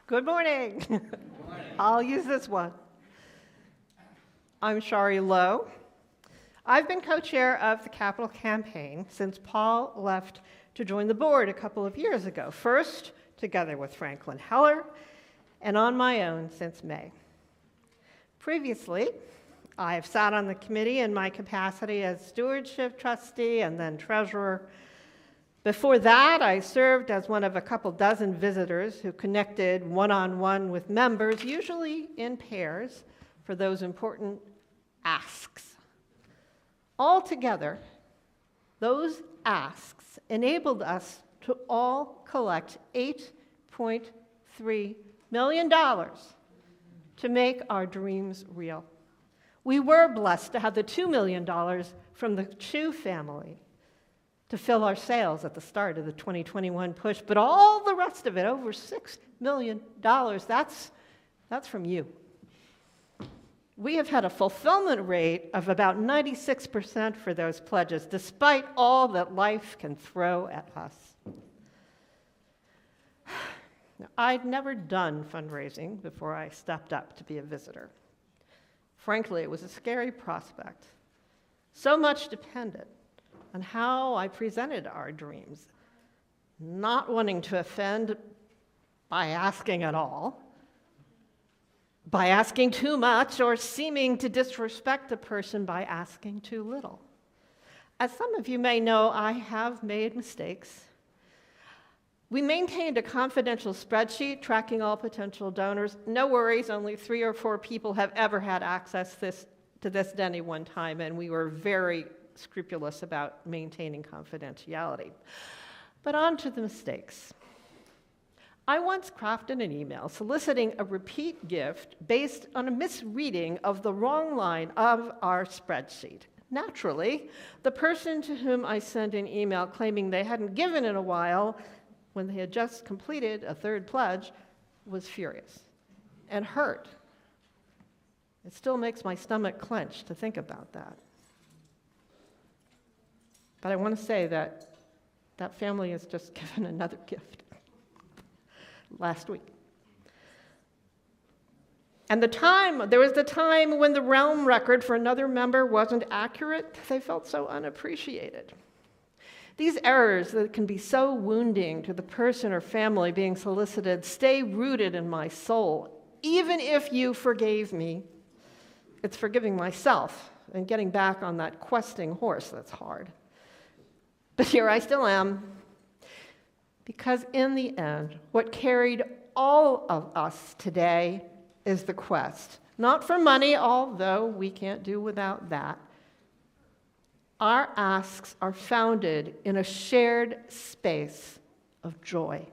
Good morning. Good morning. I'll use this one. I'm Shari Lowe. I've been co-chair of the Capital Campaign since Paul left to join the board a couple of years ago, first together with Franklin Heller, and on my own since May. Previously, I have sat on the committee in my capacity as stewardship trustee and then treasurer. Before that, I served as one of a couple dozen visitors who connected one-on-one with members, usually in pairs, for those important asks. Altogether, those asks enabled us to all collect $8.3 million to make our dreams real. We were blessed to have the $2 million from the Chu family to fill our sails at the start of the 2021 push, but all the rest of it, over $6 million, that's from you. We have had a fulfillment rate of about 96% for those pledges, despite all that life can throw at us. Now, I'd never done fundraising before I stepped up to be a visitor. Frankly, it was a scary prospect. So much depended on how I presented our dreams. not wanting to offend by asking at all, by asking too much, or seeming to disrespect the person by asking too little. As some of you may know, I have made mistakes. We maintained a confidential spreadsheet tracking all potential donors. No worries, only 3 or 4 people have ever had access to this at any one time, and we were very scrupulous about maintaining confidentiality. But on to the mistakes. I once crafted an email soliciting a repeat gift based on a misreading of the wrong line of our spreadsheet. Naturally, the person to whom I sent an email claiming they hadn't given in a while, when they had just completed a 3rd pledge, was furious and hurt. It still makes my stomach clench to think about that. But I want to say that that family has just given another gift last week. And there was the time when the realm record for another member wasn't accurate. They felt so unappreciated. These errors that can be so wounding to the person or family being solicited stay rooted in my soul. Even if you forgave me, it's forgiving myself and getting back on that questing horse that's hard. But here I still am, because in the end, what carried all of us today is the quest. Not for money, although we can't do without that. Our asks are founded in a shared space of joy.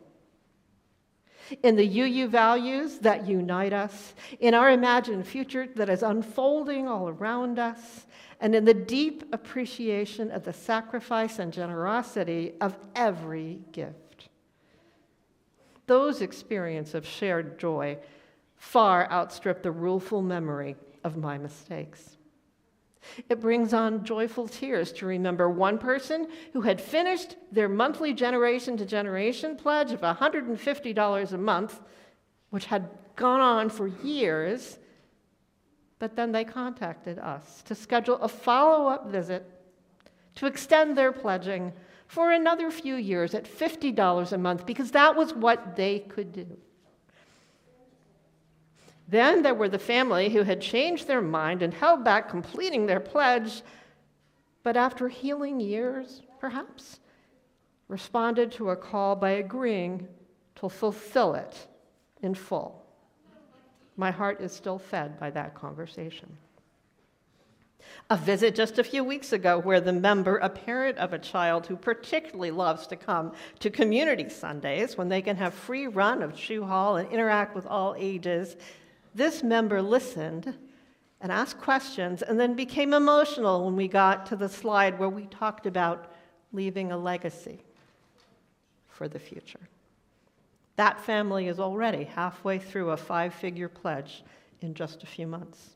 In the UU values that unite us, in our imagined future that is unfolding all around us, and in the deep appreciation of the sacrifice and generosity of every gift. Those experiences of shared joy far outstrip the rueful memory of my mistakes. It brings on joyful tears to remember one person who had finished their monthly generation to generation pledge of $150 a month, which had gone on for years, but then they contacted us to schedule a follow-up visit to extend their pledging for another few years at $50 a month, because that was what they could do. Then there were the family who had changed their mind and held back completing their pledge, but after healing years, perhaps, responded to a call by agreeing to fulfill it in full. My heart is still fed by that conversation. A visit just a few weeks ago where the member, a parent of a child who particularly loves to come to community Sundays when they can have free run of Shoe Hall and interact with all ages, this member listened and asked questions and then became emotional when we got to the slide where we talked about leaving a legacy for the future. That family is already halfway through a 5-figure pledge in just a few months.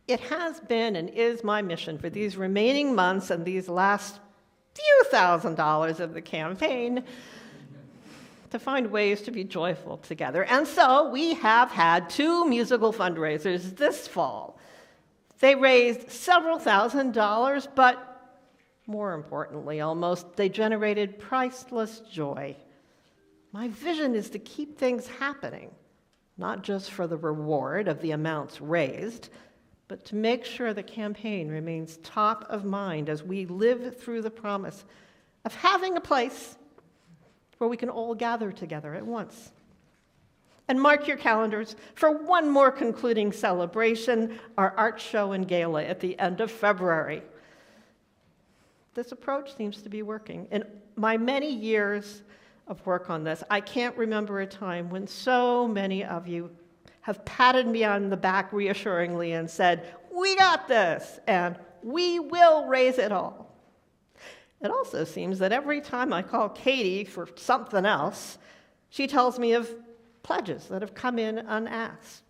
It has been and is my mission for these remaining months and these last few $1,000s of the campaign to find ways to be joyful together. And so we have had 2 musical fundraisers this fall. They raised several $1,000s, but more importantly, almost, they generated priceless joy. My vision is to keep things happening, not just for the reward of the amounts raised, but to make sure the campaign remains top of mind as we live through the promise of having a place where we can all gather together at once. And mark your calendars for one more concluding celebration, our art show and gala at the end of February. This approach seems to be working. In my many years of work on this, I can't remember a time when so many of you have patted me on the back reassuringly and said, "We got this," and "We will raise it all." It also seems that every time I call Katie for something else, she tells me of pledges that have come in unasked.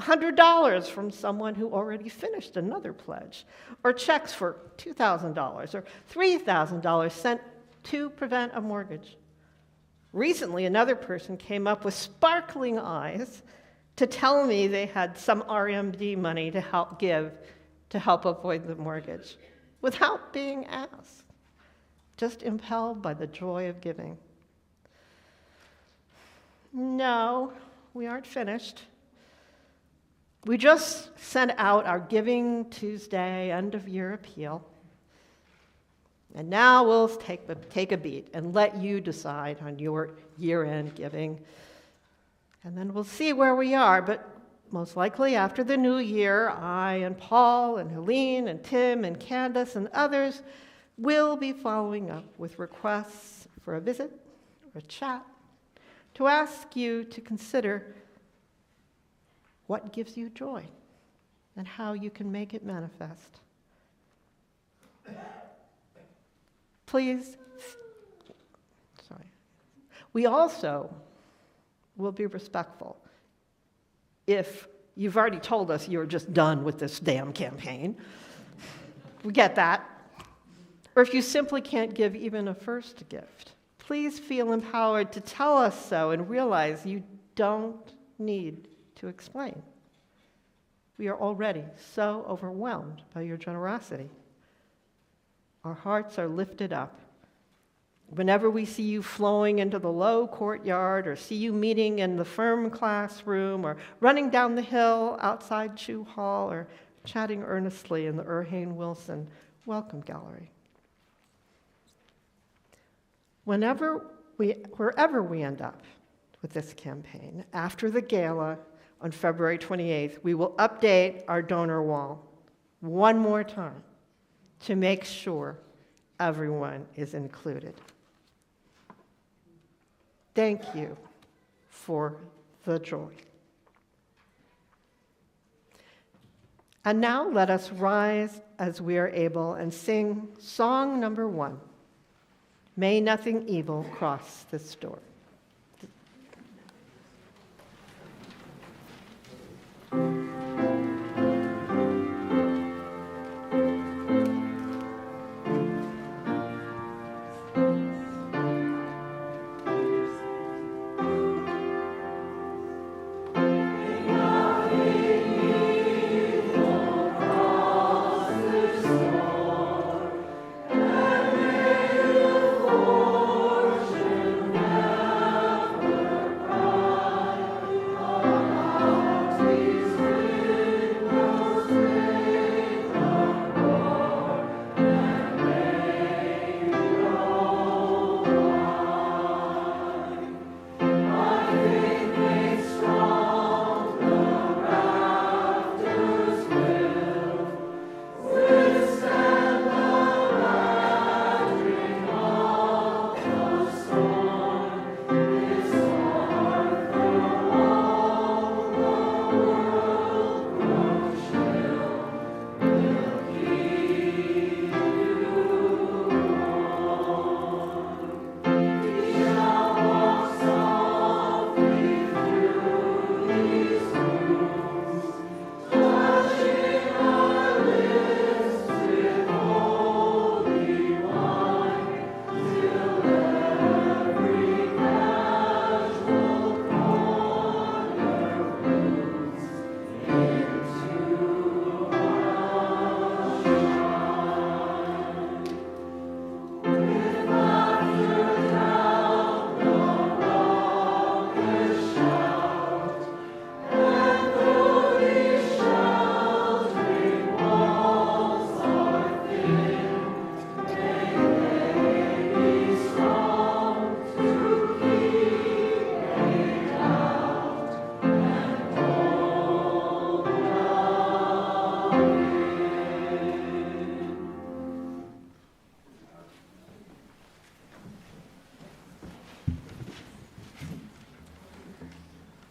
$100 from someone who already finished another pledge, or checks for $2,000 or $3,000 sent to prevent a mortgage. Recently, another person came up with sparkling eyes to tell me they had some RMD money to help give to help avoid the mortgage without being asked. just impelled by the joy of giving. No, we aren't finished. We just sent out our Giving Tuesday end-of-year appeal. And now we'll take a beat and let you decide on your year-end giving. And then we'll see where we are. But most likely after the new year, I and Paul and Helene and Tim and Candice and others will be following up with requests for a visit or a chat to ask you to consider what gives you joy and how you can make it manifest. Please, we also will be respectful. If you've already told us you're just done with this damn campaign, we get that. Or if you simply can't give even a first gift, please feel empowered to tell us so and realize you don't need to explain. We are already so overwhelmed by your generosity. Our hearts are lifted up. Whenever we see you flowing into the low courtyard, or see you meeting in the Ferm classroom, or running down the hill outside Chew Hall, or chatting earnestly in the Erhane Wilson Welcome Gallery. Wherever we end up with this campaign, after the gala on February 28th, we will update our donor wall one more time to make sure everyone is included. Thank you for the joy. And now let us rise as we are able and sing song number 1, May Nothing Evil Cross This Door.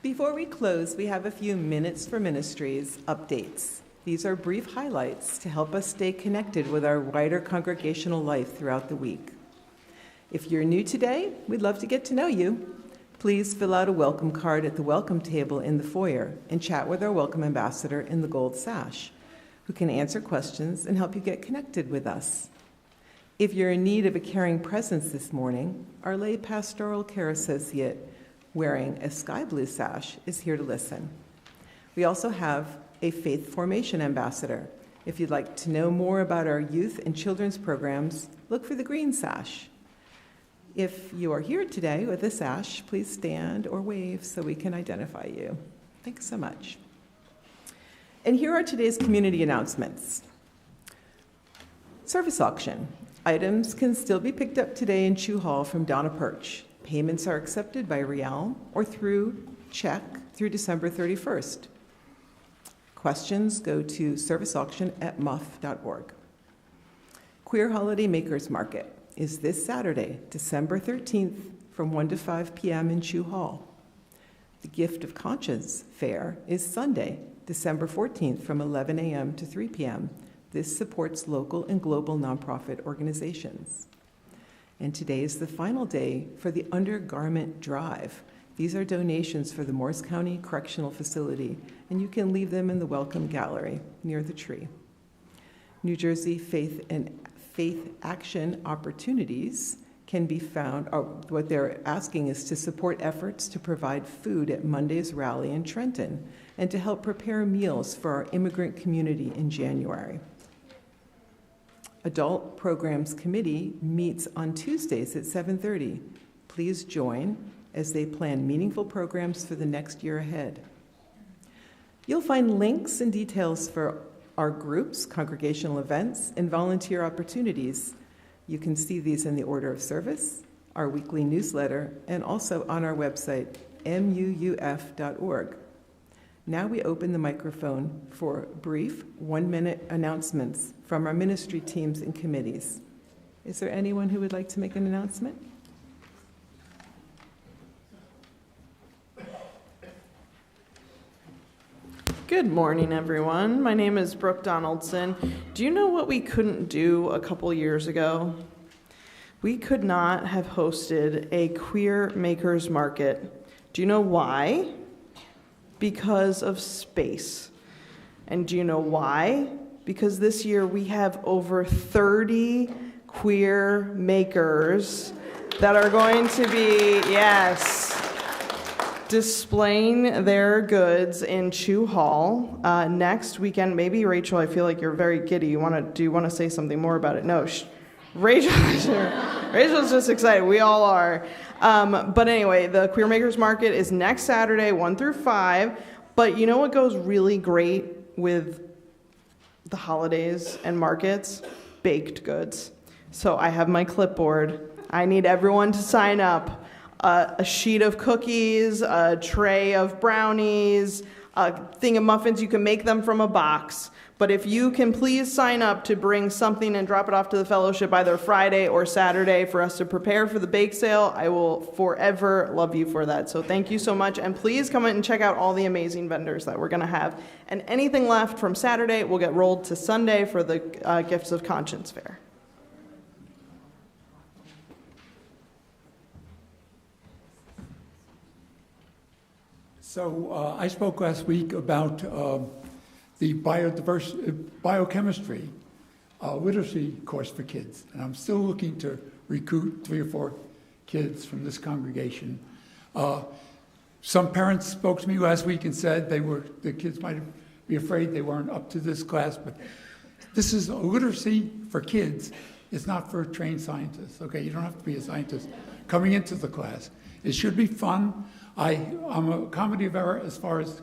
Before we close, we have a few Minutes for Ministries updates. These are brief highlights to help us stay connected with our wider congregational life throughout the week. If you're new today, we'd love to get to know you. Please fill out a welcome card at the welcome table in the foyer and chat with our welcome ambassador in the gold sash, who can answer questions and help you get connected with us. If you're in need of a caring presence this morning, our lay pastoral care associate wearing a sky blue sash is here to listen. We also have a faith formation ambassador If you'd like to know more about our youth and children's programs, look for the green sash. If you are here today with a sash, please stand or wave so we can identify you. Thanks so much. And here are today's community announcements. Service auction. Items can still be picked up today in Chew Hall from Donna Perch. Payments are accepted by Riel or through check through December 31st. Questions go to serviceauction@muuf.org. Queer Holiday Makers Market is this Saturday, December 13th from 1 to 5 p.m. in Chew Hall. The Gift of Conscience Fair is Sunday, December 14th from 11 a.m. to 3 p.m. This supports local and global nonprofit organizations. And today is the final day for the Undergarment Drive. These are donations for the Morris County Correctional Facility, and you can leave them in the Welcome Gallery near the tree. New Jersey Faith Action Opportunities can be found, what they're asking is to support efforts to provide food at Monday's rally in Trenton and to help prepare meals for our immigrant community in January. Adult Programs Committee meets on Tuesdays at 7:30. Please join as they plan meaningful programs for the next year ahead. You'll find links and details for our groups, congregational events, and volunteer opportunities. You can see these in the order of service, our weekly newsletter, and also on our website, MUUF.org. Now we open the microphone for brief, one-minute announcements from our ministry teams and committees. Is there anyone who would like to make an announcement? Good morning, everyone. My name is Brooke Donaldson. Do you know what we couldn't do a couple years ago? We could not have hosted a queer makers market. Do you know why? Because of space. And do you know why? Because this year we have over 30 queer makers that are going to be, displaying their goods in Chew Hall next weekend. Maybe Rachel, I feel like you're very giddy. Do you want to say something more about it? No, Rachel's just excited. We all are. But anyway, the Queer Makers Market is next Saturday, 1 through 5. But you know what goes really great with the holidays and markets? Baked goods. So I have my clipboard. I need everyone to sign up. A sheet of cookies, a tray of brownies, a thing of muffins. You can make them from a box. But if you can please sign up to bring something and drop it off to the fellowship either Friday or Saturday for us to prepare for the bake sale, I will forever love you for that. So thank you so much. And please come in and check out all the amazing vendors that we're going to have. And anything left from Saturday will get rolled to Sunday for the Gifts of Conscience Fair. So I spoke last week about the biochemistry literacy course for kids, and I'm still looking to recruit 3 or 4 kids from this congregation. Some parents spoke to me last week and said the kids might be afraid they weren't up to this class, but this is a literacy for kids. It's not for trained scientists. Okay, you don't have to be a scientist coming into the class. It should be fun. I'm a comedy of error as far as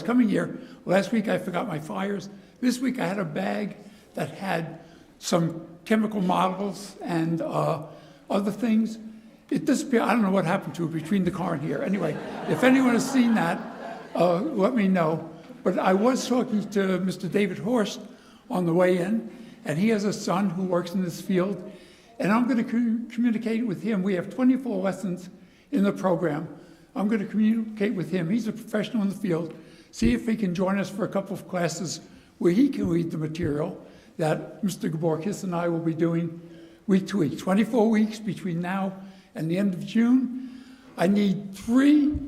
coming here. Last week I forgot my flyers. This week I had a bag that had some chemical models and other things. It disappeared. I don't know what happened to it between the car and here. Anyway, if anyone has seen that, let me know. But I was talking to Mr. David Horst on the way in, and he has a son who works in this field, and I'm going to communicate with him. We have 24 lessons in the program. I'm going to communicate with him. He's a professional in the field. See if he can join us for a couple of classes where he can read the material that Mr. Gaborkis and I will be doing week to week, 24 weeks between now and the end of June. I need 3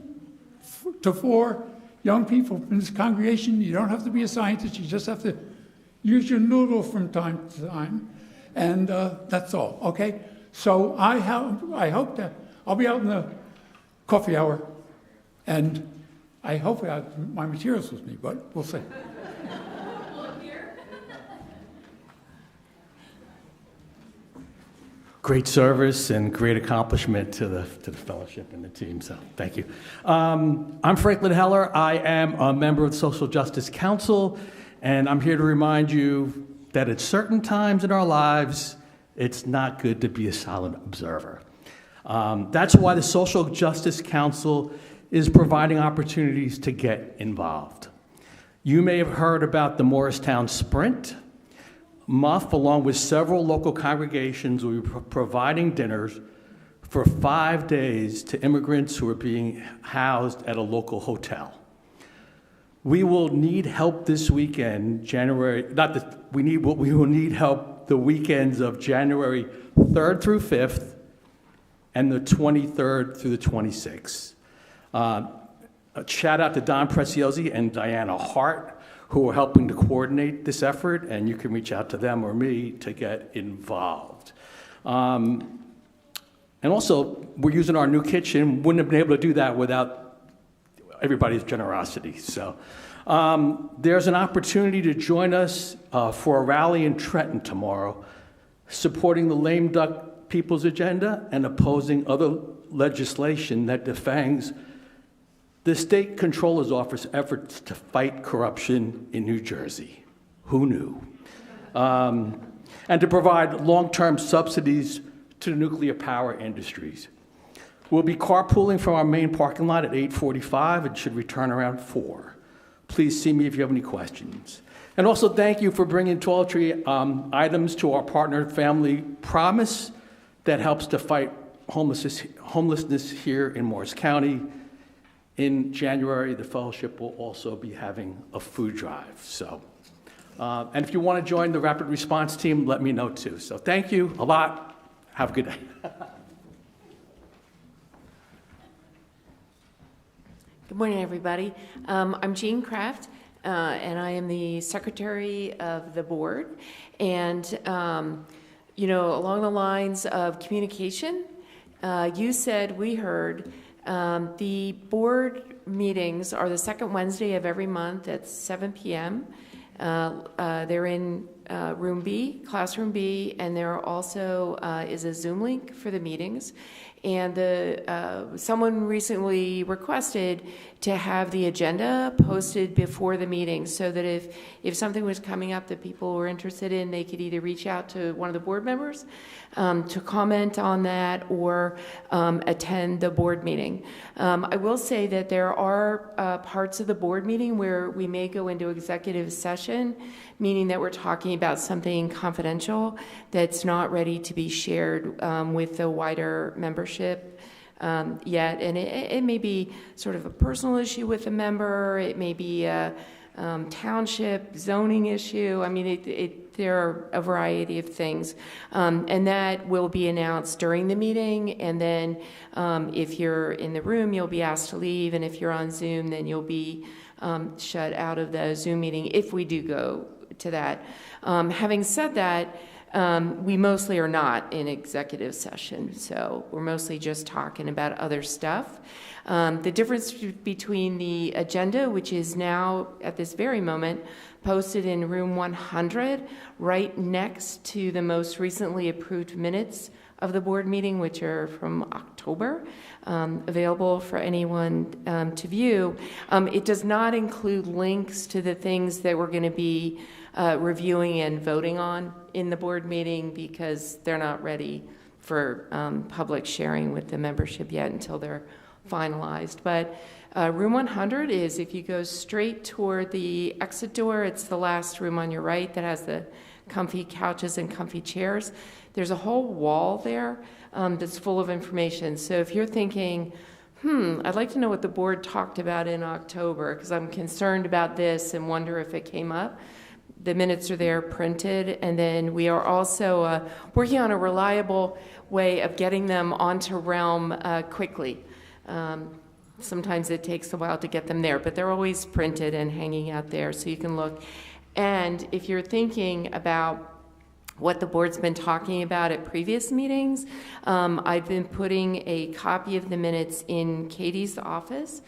to 4 young people in this congregation. You don't have to be a scientist. You just have to use your noodle from time to time. And that's all, okay? So I hope that I'll be out in the coffee hour, and I hope I have my materials with me, but we'll see. great service and great accomplishment to the fellowship and the team, so thank you. I'm Franklin Heller. I am a member of the Social Justice Council, and I'm here to remind you that at certain times in our lives, it's not good to be a silent observer. That's why the Social Justice Council is providing opportunities to get involved. You may have heard about the Morristown Sprint. MUUF, along with several local congregations, will be providing dinners for 5 days to immigrants who are being housed at a local hotel. We will need help this weekend, we will need help the weekends of January 3rd through 5th and the 23rd through the 26th. A shout out to Don Preziosi and Diana Hart, who are helping to coordinate this effort, and you can reach out to them or me to get involved. And also, we're using our new kitchen. Wouldn't have been able to do that without everybody's generosity. So there's an opportunity to join us for a rally in Trenton tomorrow, supporting the lame duck people's agenda and opposing other legislation that defangs the state controller's office efforts to fight corruption in New Jersey. Who knew? And to provide long-term subsidies to the nuclear power industries. We'll be carpooling from our main parking lot at 8:45 and should return around 4. Please see me if you have any questions. And also thank you for bringing toiletry items to our partner Family Promise that helps to fight homelessness here in Morris County. In January, the fellowship will also be having a food drive. So, and if you want to join the rapid response team, let me know too. So thank you a lot. Have a good day. Good morning, everybody. I'm Jean Kraft, and I am the secretary of the board. And, along the lines of communication, we heard, the board meetings are the second Wednesday of every month at 7 p.m. They're in room B, classroom B, and there also is a Zoom link for the meetings. And someone recently requested to have the agenda posted before the meeting so that if something was coming up that people were interested in, they could either reach out to one of the board members to comment on that or attend the board meeting. I will say that there are parts of the board meeting where we may go into executive session, meaning that we're talking about something confidential that's not ready to be shared with the wider membership yet. And it may be sort of a personal issue with a member. It may be a township zoning issue. I mean, there are a variety of things. And that will be announced during the meeting. And then if you're in the room, you'll be asked to leave. And if you're on Zoom, then you'll be shut out of the Zoom meeting if we do go to that. Having said that, we mostly are not in executive session, so we're mostly just talking about other stuff. The difference between the agenda, which is now at this very moment posted in room 100, right next to the most recently approved minutes of the board meeting, which are from October, available for anyone to view. It does not include links to the things that we're going to be reviewing and voting on in the board meeting because they're not ready for public sharing with the membership yet until they're finalized. But room 100 is, if you go straight toward the exit door, it's the last room on your right that has the comfy couches and comfy chairs. There's a whole wall there that's full of information. So if you're thinking, I'd like to know what the board talked about in October because I'm concerned about this and wonder if it came up, the minutes are there printed, and then we are also working on a reliable way of getting them onto Realm quickly. Sometimes it takes a while to get them there, but they're always printed and hanging out there so you can look. And if you're thinking about what the board's been talking about at previous meetings, I've been putting a copy of the minutes in Katie's office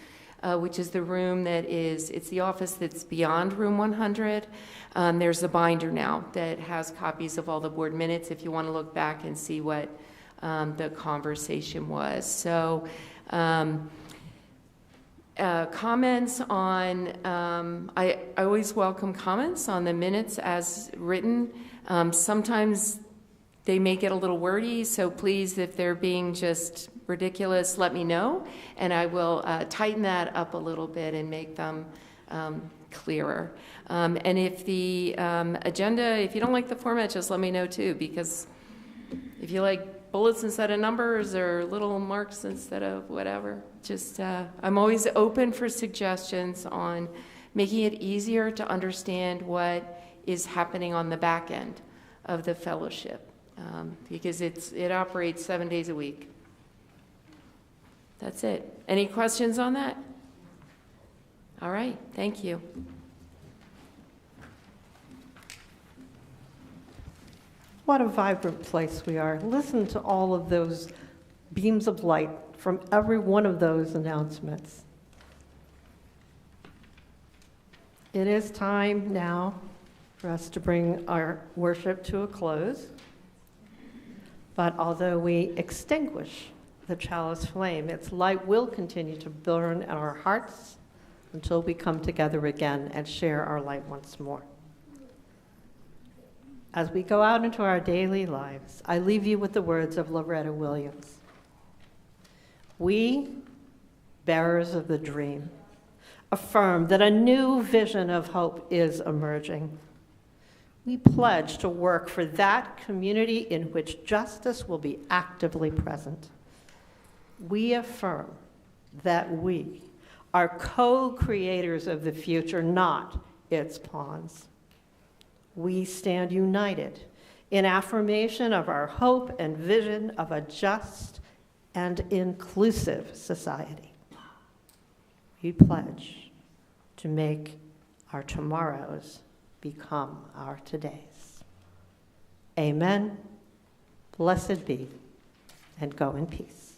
which is the room it's the office that's beyond room 100. There's a binder now that has copies of all the board minutes if you want to look back and see what the conversation was. So comments on, I always welcome comments on the minutes as written. Sometimes they may get a little wordy, so please, if they're being just ridiculous, let me know, and I will tighten that up a little bit and make them clearer. And if the agenda, if you don't like the format, just let me know too, because if you like bullets instead of numbers or little marks instead of whatever, just I'm always open for suggestions on making it easier to understand what is happening on the back end of the fellowship, because it operates 7 days a week. That's it. Any questions on that? All right, thank you. What a vibrant place we are. Listen to all of those beams of light from every one of those announcements. It is time now for us to bring our worship to a close. But although we extinguish the chalice flame, its light will continue to burn in our hearts until we come together again and share our light once more. As we go out into our daily lives, I leave you with the words of Loretta Williams. We, bearers of the dream, affirm that a new vision of hope is emerging. We pledge to work for that community in which justice will be actively present. We affirm that we are co-creators of the future, not its pawns. We stand united in affirmation of our hope and vision of a just and inclusive society. We pledge to make our tomorrows become our todays. Amen. Blessed be, and go in peace.